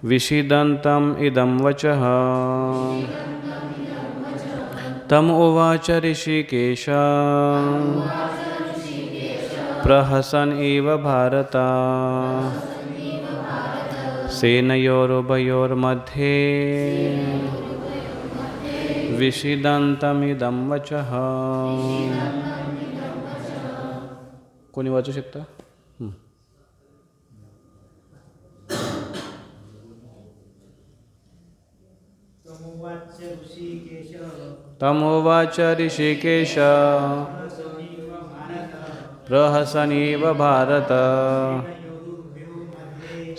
विषीदन्तम् इदं वचः तम उवाच ऋषिकेश प्रहसन् इव भारत सेनयोरुभयोर्मध्ये विषीदन्तमिदं वचः. कोणी वाचू शकता? तमोवाच ऋषिकेश प्रहसन्निव भारत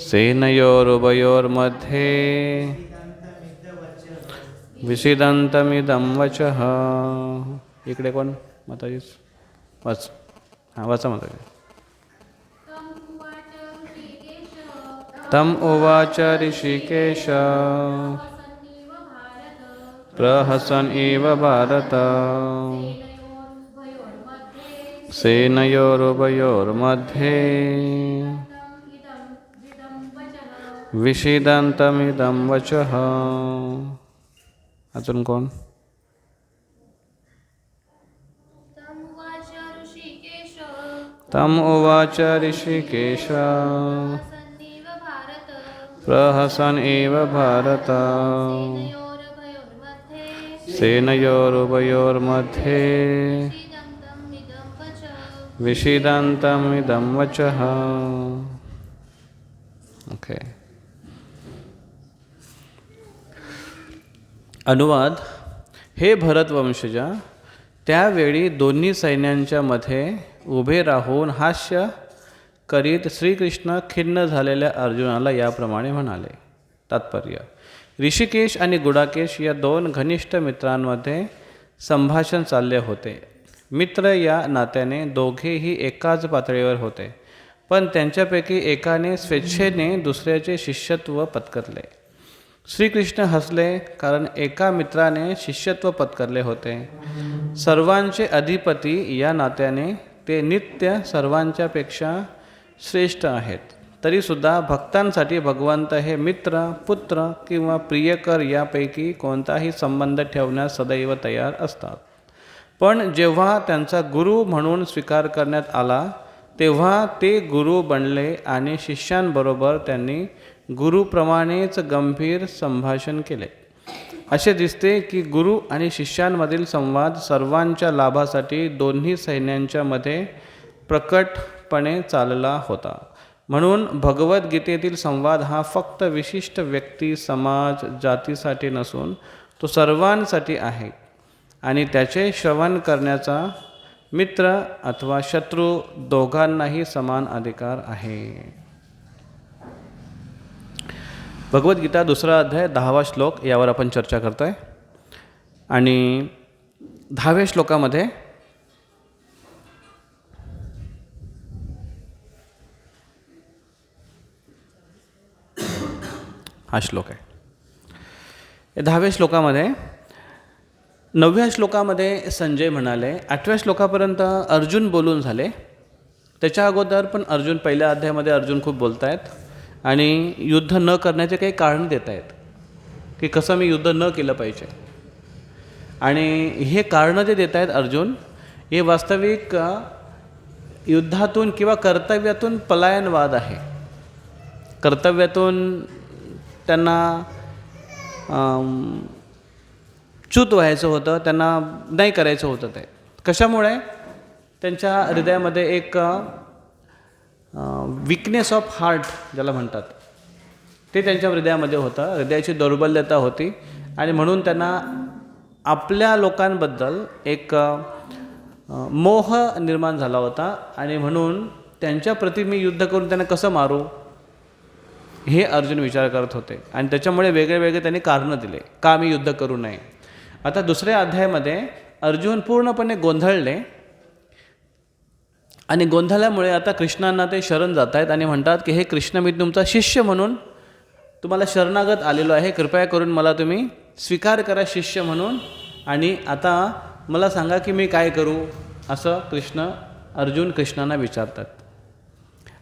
सेनयोरुभयोर्मध्ये विषीदन्तमिदं वचः. इकडे कोण? माताजी वाच. हां वाचा माताजी. तम उवाच ऋषिकेश प्रहसन् इव भारत सेनयोरुभयोर्मध्ये विषीदन्तमिदं वचः. अजून कोण? तम उवाच ऋषिकेश प्रहसन् इव भारत सेनयोरुभयोर्मध्ये विषीदन्तमिदं वचः. ओके. अनुवाद. हे भरतवंशजा, त्यावेळी दोन्ही सैन्यांच्या मध्ये उभे राहून हास्य करीत श्रीकृष्ण खिन्न झालेल्या अर्जुनाला याप्रमाणे म्हणाले. तात्पर्य. ऋषिकेश आणि गुडाकेश या दोन घनिष्ठ मित्रांमध्ये संभाषण चालले होते. मित्र या नात्याने दोघेही एकाच पातळीवर होते, पण त्यांच्यापैकी एकाने स्वेच्छेने दुसऱ्याचे शिष्यत्व पत्करले. श्रीकृष्ण हसले, कारण एका मित्राने शिष्यत्व पत्करले होते. सर्वांचे अधिपती या नात्याने ते नित्य सर्वांच्यापेक्षा श्रेष्ठ आहेत. तरीसुद्धा भक्तांसाठी भगवंत हे मित्र, पुत्र किंवा प्रियकर यापैकी कोणताही संबंध ठेवण्यास सदैव तयार असतात. पण जेव्हा त्यांचा गुरु म्हणून स्वीकार करण्यात आला तेव्हा ते गुरु बनले आणि शिष्यांबरोबर त्यांनी गुरुप्रमाणेच गंभीर संभाषण केले. असे दिसते की गुरु आणि शिष्यांमधील संवाद सर्वांच्या लाभासाठी दोन्ही सैन्यांच्या मध्ये प्रकटपणे चालला होता. म्हणून भगवद्गीतेतील संवाद हा फक्त विशिष्ट व्यक्ती, समाज, जातीसाठी नसून तो सर्वांसाठी आहे आणि त्याचे श्रवण करण्याचा मित्र अथवा शत्रू दोघांनाही समान अधिकार आहे. भगवद्गीता 2रा अध्याय 10वा श्लोक यावर आपण चर्चा करतो आहे. आणि 10व्या श्लोकामध्ये हा श्लोक आहे. 10व्या श्लोकामध्ये 9व्या श्लोकामध्ये संजय म्हणाले, 8व्या श्लोकापर्यंत अर्जुन बोलून झाले. त्याच्या अगोदर पण अर्जुन, पहिल्या अध्यायामध्ये अर्जुन खूप बोलत आहेत आणि युद्ध न करण्याचे काही कारण देत आहेत की कसं मी युद्ध न केलं पाहिजे. आणि हे कारणं जे देत आहेत अर्जुन, हे वास्तविक युद्धातून किंवा कर्तव्यातून पलायनवाद आहे. कर्तव्यातून त्यांना च्युत व्हायचं होतं, त्यांना नाही करायचं होतं. ते कशामुळे? त्यांच्या हृदयामध्ये एक विकनेस ऑफ हार्ट ज्याला म्हणतात ते त्यांच्या हृदयामध्ये होतं. हृदयाची दौर्बल्यता होती आणि म्हणून त्यांना आपल्या लोकांबद्दल एक मोह निर्माण झाला होता आणि म्हणून त्यांच्याप्रती मी युद्ध करून त्यांना कसं मारू हे अर्जुन विचार करत होते. आणि त्याच्यामुळे वेगळे वेगळे त्यांनी कारणं दिले का मी युद्ध करू नये. आता 2ऱ्या अध्यायामध्ये अर्जुन पूर्णपणे गोंधळले आणि गोंधळल्यामुळे आता कृष्णांना ते शरण जात आहेत आणि म्हणतात की हे कृष्ण, मी तुमचा शिष्य म्हणून तुम्हाला शरणागत आलेलो आहे, कृपया करून मला तुम्ही स्वीकार करा शिष्य म्हणून. आणि आता मला सांगा की मी काय करू, असं अर्जुन कृष्णांना विचारतात.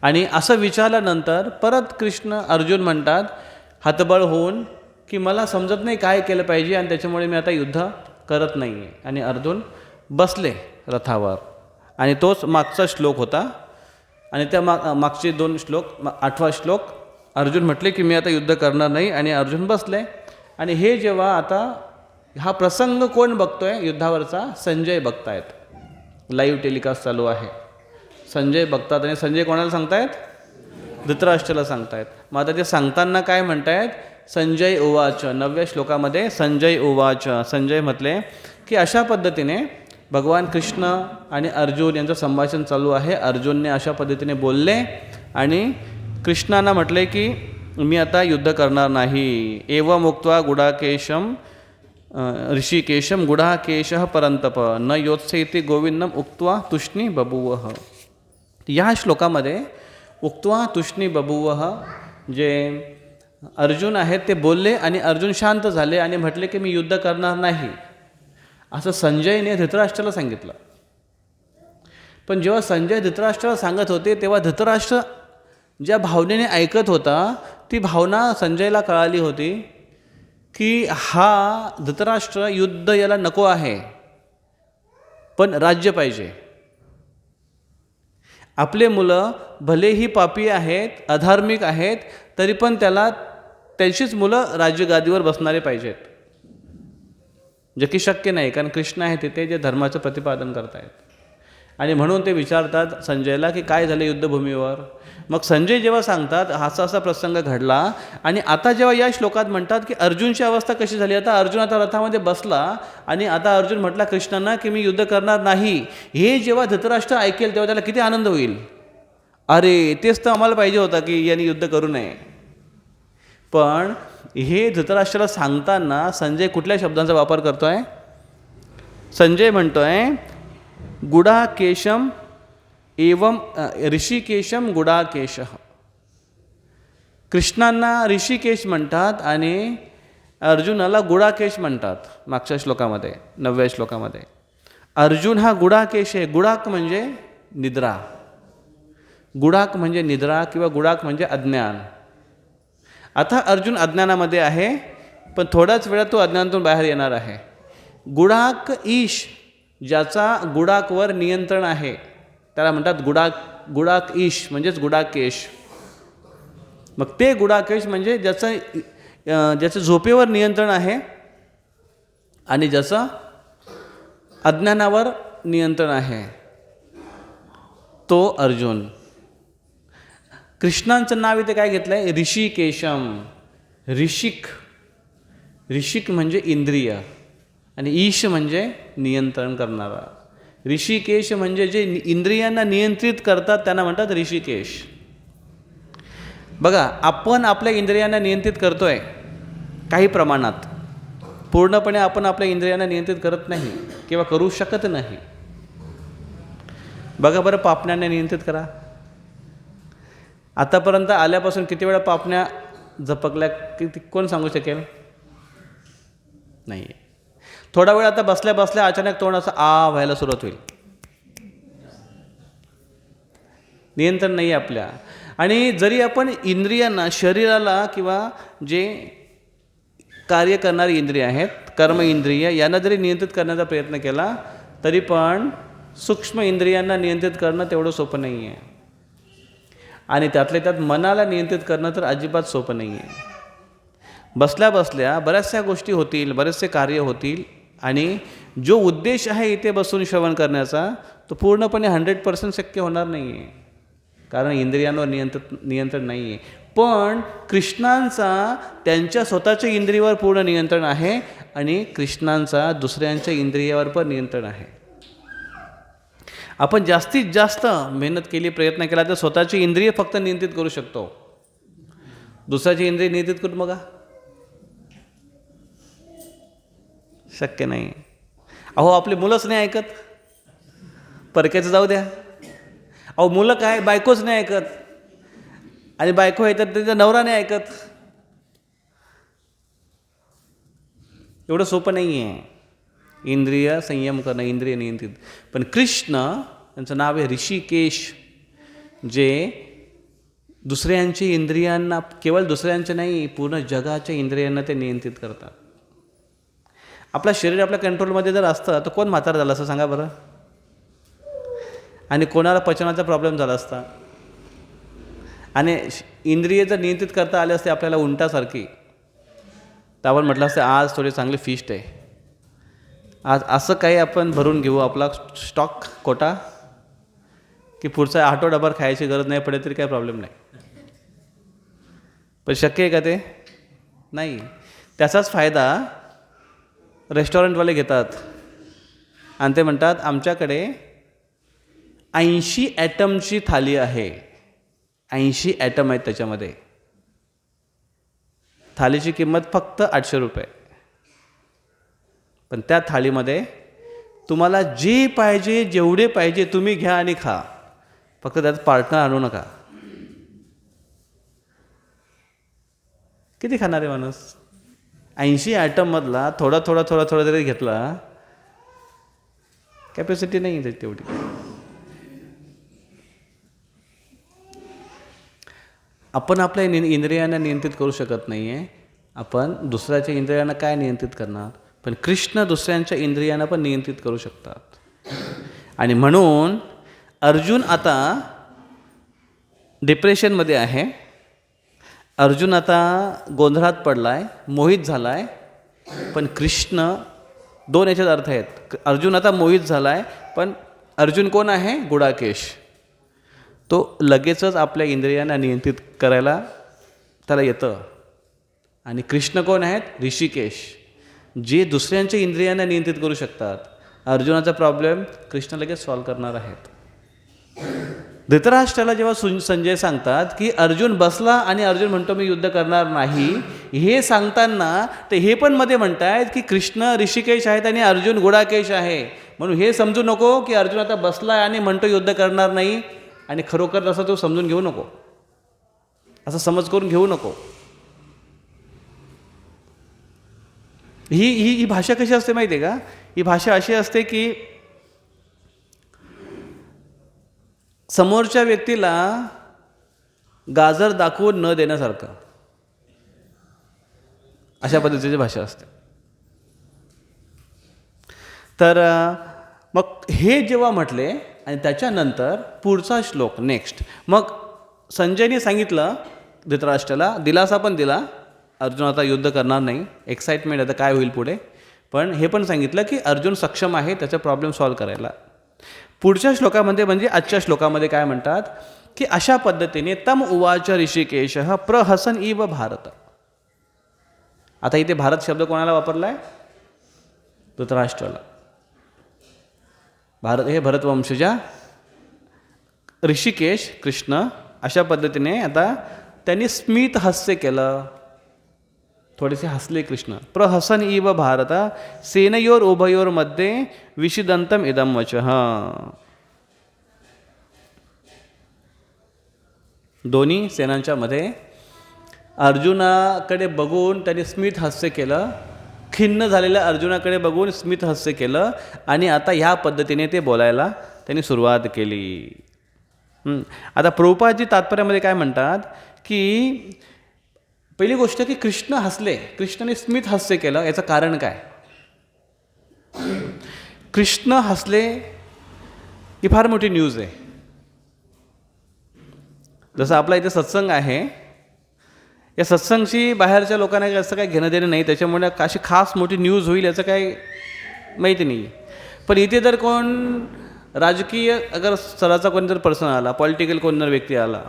आणि असं विचारल्यानंतर परत अर्जुन म्हणतात हतबल होऊन की मला समजत नाही काय केलं पाहिजे आणि त्याच्यामुळे मी आता युद्ध करत नाही आहे. आणि अर्जुन बसले रथावर. आणि तोच मागचा श्लोक होता. आणि त्या मागचे 2 श्लोक, 8वा श्लोक, अर्जुन म्हटले की मी आता युद्ध करणार नाही आणि अर्जुन बसले. आणि हे जेव्हा आता हा प्रसंग कोण बघतोय युद्धावरचा? संजय बघतायत. लाईव्ह टेलिकास्ट चालू आहे. संजय बघतात आणि संजय कोणाला सांगतायत? धृतराष्ट्राला सांगतायत. मग आता ते सांगताना काय म्हणतायत? संजय उवाच, 9व्या श्लोकामध्ये संजय उवाच, संजय म्हटले की अशा पद्धतीने भगवान कृष्ण आणि अर्जुन यांचं संभाषण चालू आहे. अर्जुनने अशा पद्धतीने बोलले आणि कृष्णांना म्हटले की मी आता युद्ध करणार नाही. एवं उक्त्वा गुडाकेशम ऋषिकेशम गुडाकेशः परंतप न योत्सेति गोविंदम उक्त्वा तुष्णी बभूवः. या श्लोकामध्ये उक्त्वा तुष्णी बभूवः जे अर्जुन आहेत ते बोलले आणि अर्जुन शांत झाले आणि म्हटले की मी युद्ध करणार नाही, असं संजयने धृतराष्ट्राला सांगितलं. पण जेव्हा संजय धृतराष्ट्राला सांगत होते तेव्हा धृतराष्ट्र ज्या भावनेने ऐकत होता ती भावना संजयला कळाली होती की हा धृतराष्ट्र युद्ध याला नको आहे, पण राज्य पाहिजे. आपले मुलं भलेही पापी आहेत, अधार्मिक आहेत, तरी पण त्याला त्यांचीच मुलं राज्यगादीवर बसणारे पाहिजेत, जे की शक्य नाही. कारण कृष्ण आहे तिथे जे धर्माचं प्रतिपादन करतायत. आणि म्हणून ते विचारतात संजयला की काय झालं युद्धभूमीवर. मग संजय जेव्हा सांगतात असा असा प्रसंग घडला. आणि आता जेव्हा या श्लोकात म्हणतात की अर्जुनची अवस्था कशी झाली, आता अर्जुन आता रथामध्ये बसला आणि आता अर्जुन म्हटला कृष्णांना की मी युद्ध करणार नाही. हे जेव्हा धृतराष्ट्र ऐकेल तेव्हा त्याला किती आनंद होईल. अरे तेच तर आम्हाला पाहिजे होता की यांनी युद्ध करू नये. पण हे धृतराष्ट्राला सांगताना संजय कुठल्या शब्दांचा वापर करतोय? संजय म्हणतोय गुडाकेशम एवं ऋषिकेशम गुडाकेशः. कृष्णांना ऋषिकेश म्हणतात आणि अर्जुनाला गुडाकेश म्हणतात. मागच्या श्लोकामध्ये 9व्या श्लोकामध्ये अर्जुन हा गुडाकेश आहे. गुडाक म्हणजे निद्रा, गुडाक म्हणजे निद्रा किंवा गुडाक म्हणजे अज्ञान. आता अर्जुन अज्ञानामध्ये आहे, पण थोड्याच वेळात तो अज्ञानातून बाहेर येणार आहे. गुडाक ईश, ज्याचा गुडाकवर नियंत्रण आहे त्याला म्हणतात गुडाक ईश म्हणजेच गुडाकेश. मग ते गुडाकेश म्हणजे ज्याचं झोपेवर नियंत्रण आहे आणि ज्याचं अज्ञानावर नियंत्रण आहे तो अर्जुन. कृष्णांचं नाव इथे काय घेतलं आहे? ऋषिकेशम. ऋषिक म्हणजे इंद्रिय आणि ईश म्हणजे नियंत्रण करणारा. ऋषिकेश म्हणजे जे इंद्रियांना नियंत्रित करतात त्यांना म्हणतात ऋषिकेश. बघा आपण आपल्या इंद्रियांना नियंत्रित करतोय काही प्रमाणात, पूर्णपणे आपण आपल्या इंद्रियांना नियंत्रित करत नाही किंवा करू शकत नाही. बघा बरं, पापण्यांना नियंत्रित करा. आतापर्यंत आल्यापासून किती वेळा पापण्या झपकल्या किती कोण सांगू शकेल? नाही. थोडा वेळ आता बसल्या बसल्या अचानक तोंड असं व्हायला सुरुवात होईल. नियंत्रण नाही आपल्या. आणि जरी आपण इंद्रियांना, शरीराला किंवा जे कार्य करणारी इंद्रिय आहेत, कर्म इंद्रिय, यांना जरी नियंत्रित करण्याचा प्रयत्न केला तरी पण सूक्ष्म इंद्रियांना नियंत्रित करणं तेवढं सोपं नाही आहे. आणि त्यातल्या त्यात मनाला नियंत्रित करणं तर अजिबात सोपं नाही आहे. बसल्या बसल्या बऱ्याचशा गोष्टी होतील, बरेचसे कार्य होतील आणि जो उद्देश आहे इथे बसून श्रवण करण्याचा तो पूर्णपणे 100% शक्य होणार नाही आहे, कारण इंद्रियांवर नियंत्रण नाही आहे. पण कृष्णांचा त्यांच्या स्वतःच्या इंद्रियावर पूर्ण नियंत्रण आहे आणि कृष्णांचा दुसऱ्यांच्या इंद्रियावर पण नियंत्रण आहे. आपण जास्तीत जास्त मेहनत केली, प्रयत्न केला तर स्वतःची इंद्रिय फक्त नियंत्रित करू शकतो. दुसऱ्याची इंद्रिय नियंत्रित करून बघा, शक्य नाही. अहो आपली मुलंच नाही ऐकत, परक्याचं जाऊ द्या. अहो मुलं काय, बायकोच नाही ऐकत, आणि बायको आहे तर त्यांचा नवरा नाही ऐकत. एवढं सोपं नाही आहे इंद्रिय संयम करणं, इंद्रिय नियंत्रित. पण कृष्ण, त्यांचं नाव आहे ऋषिकेश, जे दुसऱ्यांची इंद्रियांना, केवळ दुसऱ्यांच्या नाही, पूर्ण जगाच्या इंद्रियांना ते नियंत्रित करतात. आपलं शरीर आपल्या कंट्रोलमध्ये जर असतं तर कोण म्हातारा झालं असं सांगा बरं, आणि कोणाला पचनाचा प्रॉब्लेम झाला असता. आणि इंद्रिय जर नियंत्रित करता आले असते आपल्याला उंटासारखी, तर आपण म्हटलं असतं आज थोडी चांगली फिस्ट आहे, आज असं काही आपण भरून घेऊ आपला स्टॉक कोटा की पुढचा आठवडाभर खायची गरज नाही पडेल तरी काही प्रॉब्लेम नाही. पण शक्य आहे का ते? नाही. त्याचाच फायदा रेस्टॉरंटवाले घेतात आणि ते म्हणतात आमच्याकडे 80 ॲटमची थाली आहे, 80 ॲटम आहेत त्याच्यामध्ये, थालीची किंमत फक्त 800 रुपये. पण त्या थाळीमध्ये तुम्हाला जे पाहिजे जेवढे पाहिजे तुम्ही घ्या आणि खा, फक्त त्यात पार्टनर आणू नका. किती खाणार आहे माणूस? 80 ॲटममधला थोडा थोडा थोडा थोडा जरी घेतला, कॅपॅसिटी नाही आहे तेवढी. आपण आपल्या इंद्रियांना नियंत्रित करू शकत नाही आहे, आपण दुसऱ्याच्या इंद्रियांना काय नियंत्रित करणार? पण कृष्ण दुसऱ्यांच्या इंद्रियांना पण नियंत्रित करू शकतात. आणि म्हणून अर्जुन आता डिप्रेशनमध्ये आहे, अर्जुन आता गोंधळात पडला आहे, मोहित झाला आहे. पण कृष्ण, दोन याच्यात अर्थ आहेत. अर्जुन आता मोहित झाला आहे, पण अर्जुन कोण आहे? गुडाकेश. तो लगेचच आपल्या इंद्रियांना नियंत्रित करायला त्याला येतं. आणि कृष्ण कोण आहेत? ऋषिकेश, जे दुसऱ्यांच्या इंद्रियांना नियंत्रित करू शकतात. अर्जुनाचा प्रॉब्लेम कृष्ण लगेच सॉल्व करणार आहेत. धृतराष्ट्राला जेव्हा संजय सांगतात की अर्जुन बसला आणि अर्जुन म्हणतो मी युद्ध करणार नाही, हे सांगताना ते हे पण मध्ये म्हणतायत की कृष्ण ऋषिकेश आहेत आणि अर्जुन गुडाकेश आहे. म्हणून हे समजू नको की अर्जुन आता बसला आणि म्हणतो युद्ध करणार नाही, आणि खरोखर तसं तो समजून घेऊ नको, असं समज करून घेऊ नको. ही भाषा कशी असते माहिती आहे का? ही भाषा अशी असते की समोरच्या व्यक्तीला गाजर दाखवून न देण्यासारखं, अशा पद्धतीची भाषा असते. तर मग हे जेव्हा म्हटले आणि त्याच्यानंतर पुढचा श्लोक नेक्स्ट, मग संजयने सांगितलं धृतराष्ट्राला, दिलासा पण दिला, अर्जुन आता युद्ध करणार नाही, एक्साइटमेंट आता काय होईल पुढे, पण हे पण सांगितलं की अर्जुन सक्षम आहे त्याचा प्रॉब्लेम सॉल्व करायला. पुढच्या श्लोकामध्ये म्हणजे आजच्या श्लोकामध्ये काय म्हणतात की अशा पद्धतीने तम उवाच ऋषिकेश प्रहसन इव भारत. आता इथे भारत शब्द कोणाला वापरला आहे? धृतराष्ट्राला. भारत हे भरतवंशजा, ऋषिकेश कृष्ण. अशा पद्धतीने आता त्यांनी स्मित हास्य केलं, थोडेसे हसले कृष्ण. प्रहसन इव भारत सेनयोर उभयोर मध्ये विषिदंतम इदम वचः. दोन्ही सेनांच्या मध्ये अर्जुनाकडे बघून त्यांनी स्मित हास्य केलं, खिन्न झालेल्या अर्जुनाकडे बघून स्मित हास्य केलं, आणि आता ह्या पद्धतीने ते बोलायला त्यांनी सुरुवात केली. आता प्रभुपादजी तात्पर्यामध्ये काय म्हणतात की पहिली गोष्ट की कृष्ण हसले, कृष्णाने स्मित हास्य केलं, याचं कारण काय? कृष्ण हसले ही फार मोठी न्यूज आहे. जसं आपला इथे सत्संग आहे, या सत्संगशी बाहेरच्या लोकांना असं काही घेणं देणं नाही, त्याच्यामुळे अशी खास मोठी न्यूज होईल याचं काही माहिती नाही. पण इथे जर कोण राजकीय अगर स्तराचा कोणी जर पर्सन आला, पॉलिटिकल कोण जर व्यक्ती आला,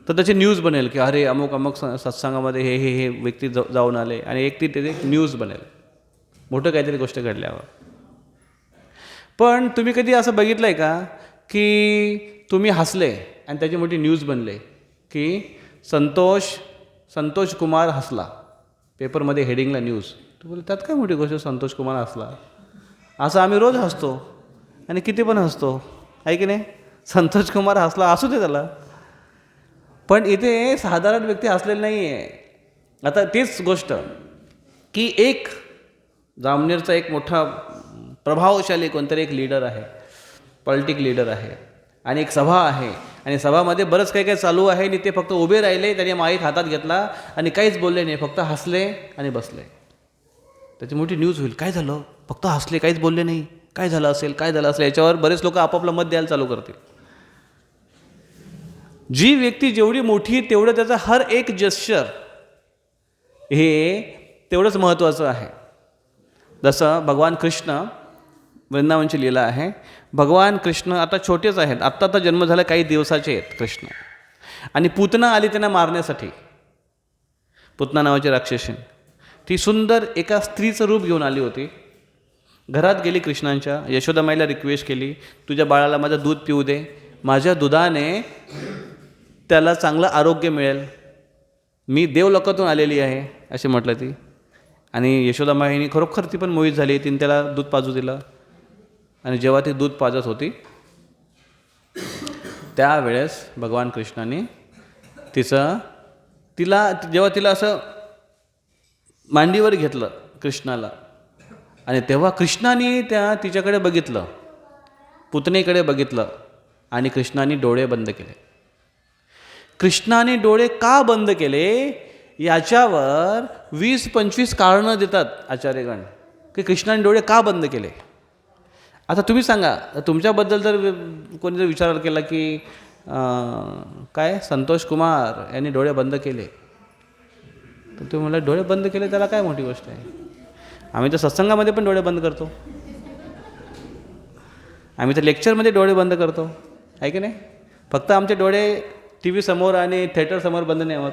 तर त्याची न्यूज बनेल की अरे अमुक अमुक सत्संगामध्ये हे व्यक्ती जाऊन आले, आणि एक ती त्याची न्यूज बनेल, मोठं काहीतरी गोष्ट घडल्यावर. पण तुम्ही कधी असं बघितलं आहे का की तुम्ही हसले आणि त्याची मोठी न्यूज बनले की संतोष कुमार हसला, पेपरमध्ये हेडिंगला न्यूज. तू बोल त्यात काय मोठी गोष्ट, संतोष कुमार हसला. असं आम्ही रोज हसतो आणि किती पण हसतो, आहे की नाही? संतोष कुमार हसला, असू दे त्याला. पण इथे साधारण व्यक्ती हसलेली नाही आहे. आता तीच गोष्ट की एक जामनेरचा एक मोठा प्रभावशाली कोणतरी एक लीडर आहे, पॉलिटिक लीडर आहे, आणि एक सभा आहे, आणि सभामध्ये बरंच काही काही चालू आहे आणि ते फक्त उभे राहिले, त्याने माईक हातात घेतला आणि काहीच बोलले नाही, फक्त हसले आणि बसले. त्याची मोठी न्यूज होईल, काय झालं, फक्त हसले, काहीच बोलले नाही, काय झालं असेल, काय झालं असेल. याच्यावर बरेच लोक आपापलं मत द्यायला चालू करतील. जी व्यक्ती जेवढी मोठी तेवढं त्याचं हर एक जेस्चर हे तेवढंच महत्त्वाचं आहे. जसं भगवान कृष्ण, वृंदावनची लीला आहे. भगवान कृष्ण आता छोटेच आहेत, आत्ता तर जन्म झाला, काही दिवसाचे आहेत कृष्ण. आणि पूतना आली त्यांना मारण्यासाठी. पूतना नावाची राक्षसीन, ती सुंदर एका स्त्रीचं रूप घेऊन आली होती. घरात गेली कृष्णांच्या, यशोदामाईला रिक्वेस्ट केली, तुझ्या बाळाला माझं दूध पिऊ दे, माझ्या दुधाने त्याला चांगलं आरोग्य मिळेल, मी देवलोकातून आलेली आहे असे म्हटलं ती. आणि यशोदामाईनी खरोखर ती पण मोहित झाली, तिने त्याला दूध पाजू दिलं. आणि जेव्हा ती दूध पाजत होती त्यावेळेस भगवान कृष्णाने जेव्हा तिला असं मांडीवर घेतलं कृष्णाला, आणि तेव्हा कृष्णाने तिच्याकडे बघितलं, पुतनेकडे बघितलं, आणि कृष्णाने डोळे बंद केले. कृष्णाने डोळे का बंद केले याच्यावर 20-25 कारणं देतात आचार्यगण, की कृष्णाने डोळे का बंद केले. आता तुम्ही सांगा, तुमच्याबद्दल जर कोणी जर विचार केला की काय संतोष कुमार यांनी डोळे बंद केले, तर तुम्ही मला डोळे बंद केले त्याला काय मोठी गोष्ट आहे. आम्ही तर सत्संगामध्ये पण डोळे बंद करतो, आम्ही तर लेक्चरमध्ये डोळे बंद करतो, आहे की नाही. फक्त आमचे डोळे टी व्ही समोर आणि थिएटरसमोर बंद नाही होत.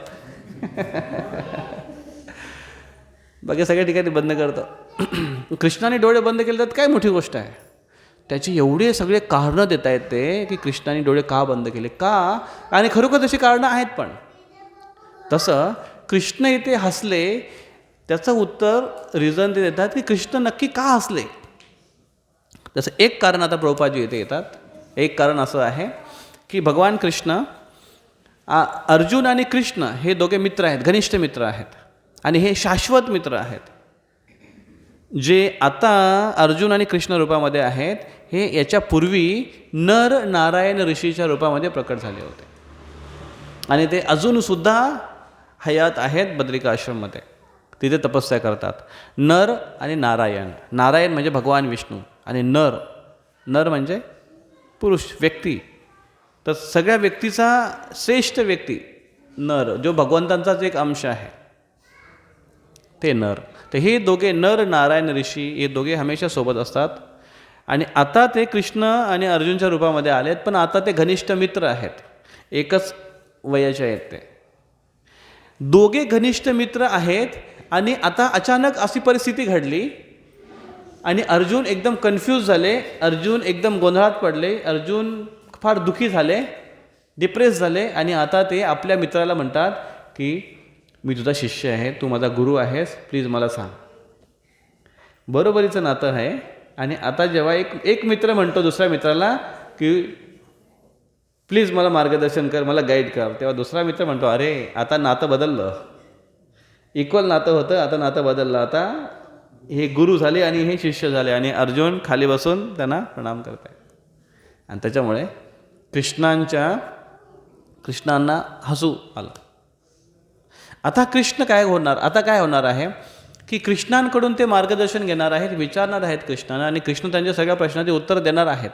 बाकी सगळ्या ठिकाणी बंद करतो. कृष्णाने डोळे बंद केले तर काय मोठी गोष्ट आहे. त्याची एवढे सगळे कारणं देता येत ते की कृष्णाने डोळे का बंद केले, का, आणि खरोखर तशी कारणं आहेत. पण तसं कृष्ण इथे हसले, त्याचं उत्तर रिझन ते देतात की कृष्ण नक्की का हसले. तसं एक कारण आता प्रभुपादजी इथे येतात. एक कारण असं आहे की भगवान कृष्ण, अर्जुन आणि कृष्ण हे दोघे मित्र आहेत, घनिष्ठ मित्र आहेत, आणि हे शाश्वत मित्र आहेत. जे आता अर्जुन आणि कृष्ण रूपामध्ये आहेत, हे याच्यापूर्वी नर नारायण ऋषीच्या रूपामध्ये प्रकट झाले होते, आणि ते अजूनसुद्धा हयात आहेत बद्रिका आश्रममध्ये, तिथे तपस्या करतात. नर आणि नारायण, नारायण म्हणजे भगवान विष्णू, आणि नर म्हणजे पुरुष व्यक्ती. तर सगळ्या व्यक्तीचा श्रेष्ठ व्यक्ती नर, जो भगवंतांचाच एक अंश आहे, ते नर. तर हे दोघे नर नारायण ऋषी हे दोघे हमेशा सोबत असतात. आणि आता ते कृष्ण आणि अर्जुनच्या रूपामध्ये आलेत, पण आता ते घनिष्ठ मित्र आहेत, एकच वयाचे आहेत ते दोघे घनिष्ठ मित्र आहेत. आणि आता अचानक अशी परिस्थिती घडली आणि अर्जुन एकदम कन्फ्यूज झाले, अर्जुन एकदम गोंधळात पडले, अर्जुन फार दुःखी झाले, डिप्रेस झाले. आणि आता ते आपल्या मित्राला म्हणतात की मी तुझा शिष्य आहे, तू माझा गुरु आहेस, प्लीज मला सांग. बरोबरीचं नातं आहे. आणि आता जेव्हा एक मित्र म्हणतो दुसऱ्या मित्राला की प्लीज मला मार्गदर्शन कर, मला गाईड कर, तेव्हा दुसरा मित्र म्हणतो अरे आता नातं बदललं, इक्वल नातं होतं, आता नातं बदललं, आता हे गुरु झाले आणि हे शिष्य झाले. आणि अर्जुन खाली बसून त्यांना प्रणाम करत आहे. आणि त्याच्यामुळे कृष्णांना हसू आलं. आता काय होणार आहे की कृष्णांकडून ते मार्गदर्शन घेणार आहेत, विचारणार आहेत कृष्णांना, आणि कृष्ण त्यांच्या सगळ्या प्रश्नांची उत्तर देणार आहेत.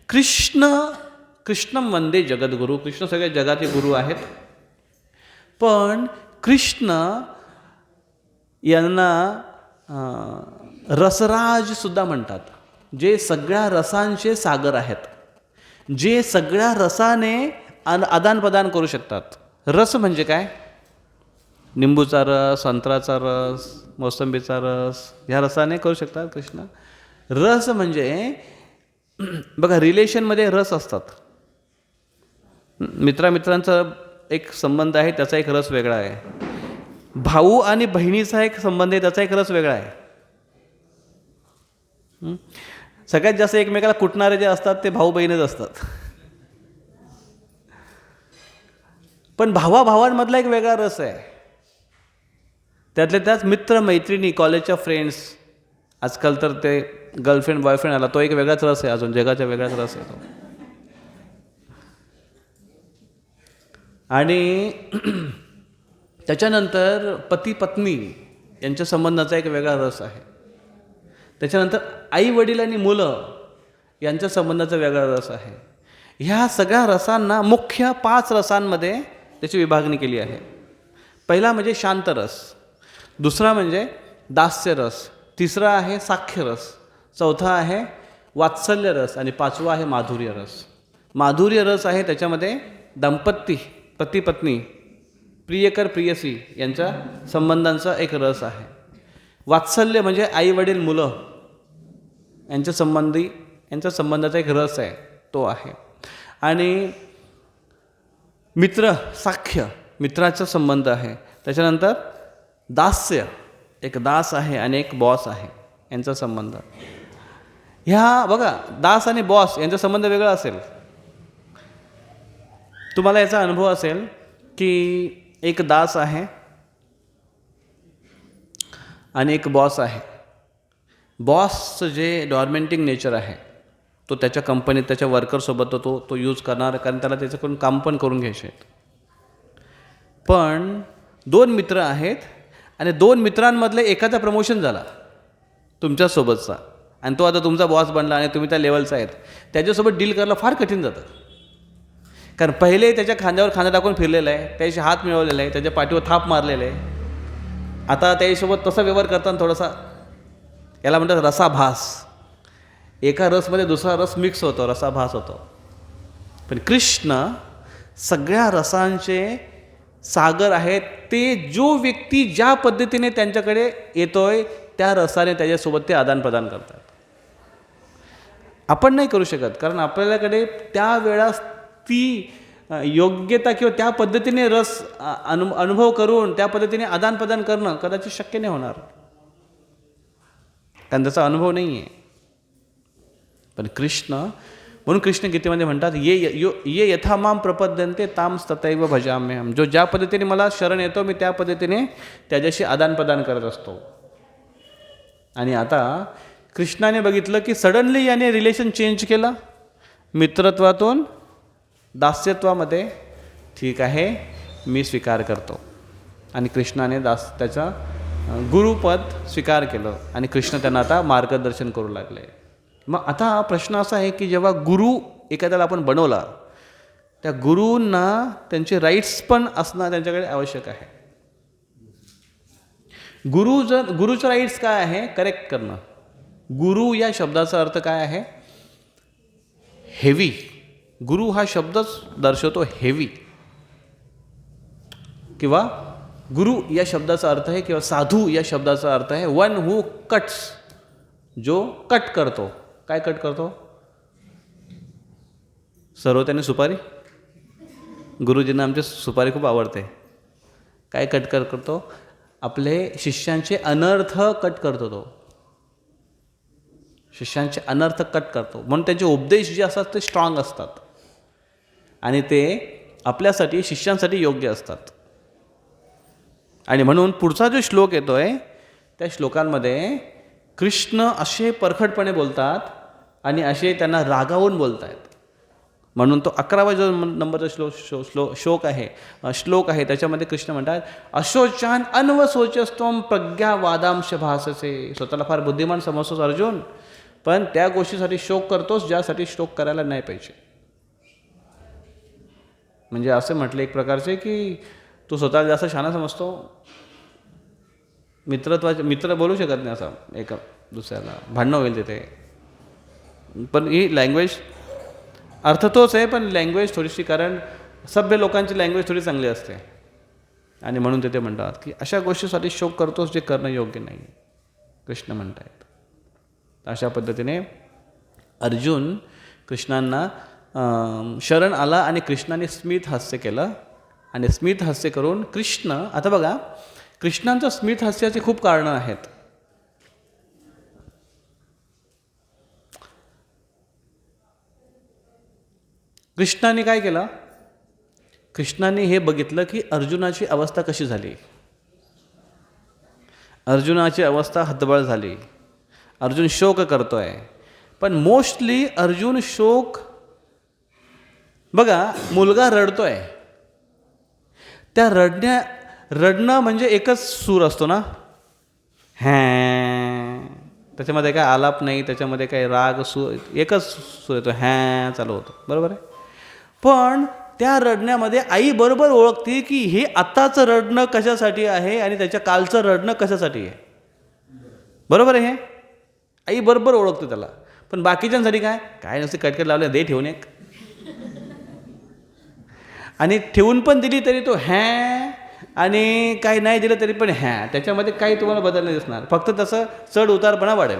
कृष्णम वंदे जगद्गुरु, कृष्ण सगळ्या जगाचे गुरु आहेत. पण कृष्ण यांना रसराज सुद्धा म्हणतात, जे सगळ्या रसांचे सागर आहेत, जे सगळ्या रसाने आदानप्रदान करू शकतात. रस म्हणजे काय? निंबूचा रस, संत्र्याचा रस, मोसंबीचा रस, ह्या रसाने करू शकतात कृष्ण. रस म्हणजे बघा, रिलेशनमध्ये रस असतात, मित्रांचा एक संबंध आहे, त्याचा एक रस वेगळा आहे. भाऊ आणि बहिणीचा एक संबंध आहे, त्याचा एक रस वेगळा आहे. सगळ्यात जास्त एकमेकाला कुटणारे जे असतात ते भाऊ बहीणच असतात. पण भावांमधला एक वेगळा रस आहे. त्यातल्या त्याच मित्र मैत्रिणी, कॉलेजच्या फ्रेंड्स, आजकाल तर ते गर्लफ्रेंड बॉयफ्रेंड आला, तो एक वेगळाच रस आहे, अजून जगाचा वेगळाच रस आहे तो. आणि त्याच्यानंतर पती पत्नी यांच्या संबंधाचा एक वेगळा रस आहे. त्याच्यानंतर आई वडील आणि मुलं यांच्या संबंधाचा वेगळा रस आहे. ह्या सगळ्या रसांना मुख्य 5 रसांमध्ये त्याची विभागणी केली आहे. पहिला म्हणजे शांतरस, दुसरा म्हणजे दास्यरस, तिसरा आहे साख्यरस, चौथा आहे वात्सल्य रस आणि पाचवा आहे माधुर्य रस. माधुर्य रस आहे त्याच्यामध्ये दाम्पत्य, पती पत्नी, प्रियकर प्रियसी यांच्या संबंधांचा एक रस आहे. वात्सल्य म्हणजे आई वडील मुलं यांच्या संबंधाचा एक रस आहे, तो आहे. आणि मित्र, साख्य, मित्राचा संबंध आहे. त्याच्यानंतर दास्य, एक दास आहे आणि एक बॉस आहे, यांचा संबंध. ह्या बघा, दास आणि बॉस यांचा संबंध वेगळा असेल. तुम्हाला याचा अनुभव असेल की एक दास आहे आणि एक बॉस आहे. बॉसचं जे डॉर्मेंटिंग नेचर आहे तो त्याच्या कंपनीत त्याच्या वर्करसोबत तो यूज करणार, कारण त्याला त्याच्याकडून काम पण करून घ्यायचे आहेत. पण 2 मित्र आहेत आणि 2 मित्रांमधले एकाचा प्रमोशन झाला तुमच्यासोबतचा आणि तो आता तुमचा बॉस बनला आणि तुम्ही त्या लेवलचा आहेत. त्याच्यासोबत डील करायला फार कठीण जातं, कारण पहिले त्याच्या खांद्यावर खांदा टाकून फिरलेला आहे, त्याशी हात मिळवलेला आहे, त्याच्या पाठीवर थाप मारलेला आहे. आता त्याच्यासोबत तसा व्यवहार करताना थोडासा, याला म्हणतात रसाभास, एका रसमध्ये दुसरा रस मिक्स होतो, रसाभास होतो. पण कृष्ण सगळ्या रसांचे सागर आहेत. ते जो व्यक्ती ज्या पद्धतीने त्यांच्याकडे येतोय त्या रसाने त्याच्यासोबत ते आदानप्रदान करतात. आपण नाही करू शकत, कारण आपल्याकडे त्यावेळेस ती योग्यता किंवा त्या पद्धतीने रस अनुभव करून त्या पद्धतीने आदानप्रदान करणं कदाचित शक्य नाही होणार, कारण त्याचा अनुभव नाही आहे. पण कृष्ण, म्हणून कृष्ण गीतेमध्ये म्हणतात, ये यथा माम प्रपद्यन्ते ताम तथैव भजाम्यहम्. जो ज्या पद्धतीने मला शरण येतो मी त्या पद्धतीने त्याच्याशी आदानप्रदान करत असतो. आणि आता कृष्णाने बघितलं की सडनली याने रिलेशन चेंज केला, मित्रत्वातून दास्यत्वामध्ये. ठीक आहे, मी स्वीकार करतो. आणि कृष्णाने त्याचा गुरुपद स्वीकार केलं आणि कृष्ण त्यांना आता मार्गदर्शन करू लागले. मग आता प्रश्न असा आहे की जेव्हा गुरु एखाद्याला आपण बनवला, त्या गुरूंना त्यांचे राईट्स पण असणं त्यांच्याकडे आवश्यक आहे. गुरुचं राईट्स काय आहे? करेक्ट करणं. गुरु या शब्दाचा अर्थ काय आहे? हेवी. गुरु हा शब्दच दर्शवतो हेवी. किंवा गुरु या शब्दाचा अर्थ आहे, किंवा साधू या शब्दाचा अर्थ आहे वन हू कट्स, जो कट करतो. काय कट करतो? सर्व त्याने सुपारी. गुरुजींना आमच्या सुपारी खूप आवडते. काय कट करतो? आपले शिष्यांचे अनर्थ कट करतो. तो शिष्यांचे अनर्थ कट करतो. म्हणून त्यांचे उपदेश जे असतात ते स्ट्रॉंग असतात आणि ते आपल्यासाठी, शिष्यांसाठी योग्य असतात. आणि म्हणून पुढचा जो श्लोक येतोय त्या श्लोकांमध्ये कृष्ण असे परखडपणे बोलतात आणि असे त्यांना रागावून बोलत आहेत. म्हणून तो 11वा जो नंबरचा श्लोक आहे त्याच्यामध्ये कृष्ण म्हणतात, अशोचान अन्वशोचस्तम प्रज्ञावादांश भाससे. स्वतःला फार बुद्धिमान समजतोस अर्जुन, पण त्या गोष्टीसाठी शोक करतोस ज्यासाठी शोक करायला नाही पाहिजे. म्हणजे असं म्हटलं एक प्रकारचे की तू स्वतःला जास्त शहाणा समजतो. मित्र बोलू शकत नाही असं एका दुसऱ्याला, भांडणं होईल तिथे. पण ही लँग्वेज, अर्थ तोच आहे पण लँग्वेज थोडीशी, कारण सभ्य लोकांची लँग्वेज थोडी चांगली असते आणि म्हणून ते म्हणतात की अशा गोष्टीसाठी शोक करतोस जे करणं योग्य नाही, कृष्ण म्हणत आहेत. अशा पद्धतीने अर्जुन कृष्णांना शरण आला आणि कृष्णाने स्मित हास्य केलं. आणि स्मित हास्य करून कृष्ण, आता बघा कृष्णांचं स्मित हास्याची खूप कारणं आहेत. कृष्णाने काय केलं? कृष्णाने हे बघितलं की अर्जुनाची अवस्था कशी झाली. अर्जुनाची अवस्था हतबल झाली. अर्जुन शोक करतोय. पण मोस्टली अर्जुन शोक, बघा मुलगा रडतोय, त्या रडणं म्हणजे एकच सूर असतो ना, हॅ. त्याच्यामध्ये काय आलाप नाही, त्याच्यामध्ये काय राग सूर, एकच सूर येतो, हॅ चालू होतो, बरोबर आहे. पण त्या रडण्यामध्ये आई बरोबर ओळखते की हे आत्ताचं रडणं कशासाठी आहे आणि त्याच्या कालचं रडणं कशासाठी आहे. बरोबर आहे, हे आई बरोबर ओळखते त्याला. पण बाकीच्यांसाठी काय काय नसते, कटकट लावले दे ठेवून एक, आणि ठेवून पण दिली तरी तो हॅ, आणि काही नाही दिलं तरी पण हॅ. त्याच्यामध्ये काही तुम्हाला बदल नाही दिसणार, फक्त तसं चढ उतारपणा वाढेल.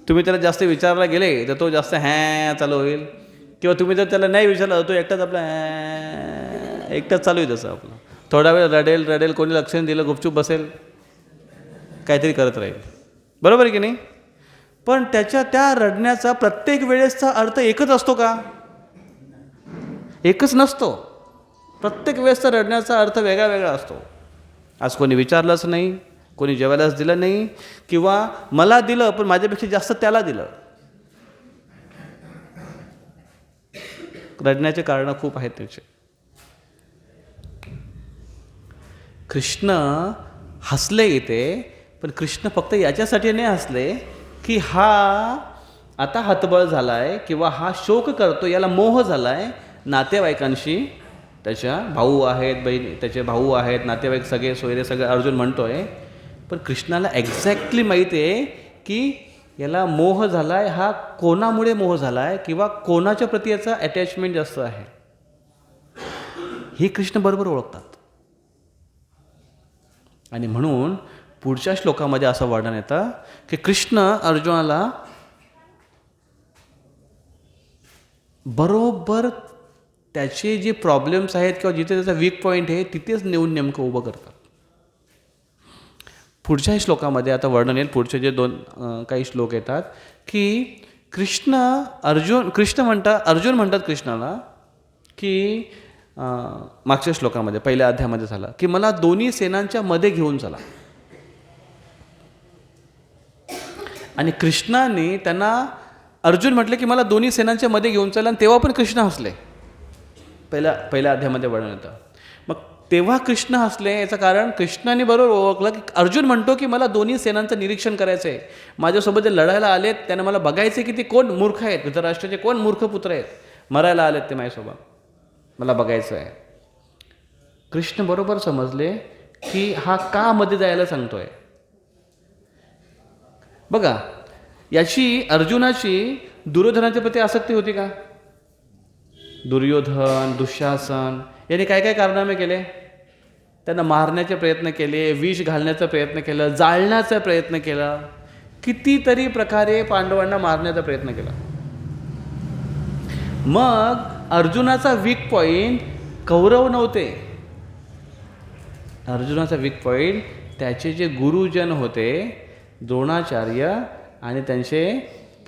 तुम्ही त्याला जास्त विचारायला गेले तर तो जास्त हॅ चालू होईल, किंवा तुम्ही जर त्याला नाही विचारलं तो एकटाच आपला एकटाच चालू आहे तसं आपलं. थोडा वेळ रडेल, कोणी लक्ष नाही दिलं गुपचूप बसेल, काहीतरी करत राहील. बरोबर आहे की नाही. पण त्या रडण्याचा प्रत्येक वेळेसचा अर्थ एकच असतो का? एकच नसतो. प्रत्येक वेळेसचा रडण्याचा अर्थ वेगळा वेगळा असतो. आज कोणी विचारलंच नाही, कोणी जेवायलाच दिलं नाही, किंवा मला दिलं पण माझ्यापेक्षा जास्त त्याला दिलं. रडण्याचे कारणं खूप आहेत त्याचे. कृष्ण हसले इथे, पण कृष्ण फक्त याच्यासाठी नाही हसले की हा आता हतबल झाला आहे किंवा हा शोक करतो, याला मोह झाला आहे नातेवाईकांशी. त्याच्या भाऊ आहेत, बहीण त्याचे भाऊ आहेत, नातेवाईक सगळे सोयरे सगळे अर्जुन म्हणतो आहे. पण कृष्णाला एक्झॅक्टली माहिती आहे की याला मोह झाला आहे, हा कोणामुळे मोह झाला आहे किंवा कोणाच्या प्रती याचा अटॅचमेंट जास्त आहे, हे कृष्ण बरोबर ओळखतात. आणि म्हणून पुढच्या श्लोकामध्ये असं वर्णन येतं की कृष्ण अर्जुनाला बरोबर त्याचे जे प्रॉब्लेम्स आहेत किंवा जिथे त्याचा वीक पॉईंट आहे तिथेच नेऊन नेमकं उभं करतात. पुढच्याही श्लोकामध्ये आता वर्णन येईल, पुढचे जे काही श्लोक येतात की अर्जुन म्हणतात कृष्णाला की मागच्या श्लोकामध्ये पहिल्या अध्यायामध्ये झाला की मला दोन्ही सेनांच्या मध्ये घेऊन चला. आणि कृष्णाने त्यांना अर्जुन म्हटलं की मला दोन्ही सेनांच्या मध्ये घेऊन चला, आणि तेव्हा पण कृष्ण हसले. पहिल्या अध्यायामध्ये वर्णन येतं. मग तेव्हा कृष्ण हसले याचं कारण कृष्णाने बरोबर ओळखलं की अर्जुन म्हणतो की मला दोन्ही सेनांचं निरीक्षण करायचं आहे. माझ्यासोबत जे लढायला आलेत त्यांना मला बघायचं की ते कोण मूर्ख आहेत, धृतराष्ट्राचे कोण मूर्ख पुत्र आहेत, मरायला आलेत ते माझ्यासोबत, मला बघायचं आहे. कृष्ण बरोबर समजले की हा का मध्ये जायला सांगतोय. बघा, याची अर्जुनाची दुर्योधनाच्या प्रती आसक्ती होती का? दुर्योधन, दुःशासन याने काय काय कारनामे केले? त्यांना मारण्याचे प्रयत्न केले, विष घालण्याचा प्रयत्न केलं, जाळण्याचा प्रयत्न केला, कितीतरी प्रकारे पांडवांना मारण्याचा प्रयत्न केला. मग अर्जुनाचा वीक पॉईंट कौरव नव्हते. अर्जुनाचा वीक पॉईंट त्याचे जे गुरुजन होते, द्रोणाचार्य आणि त्यांचे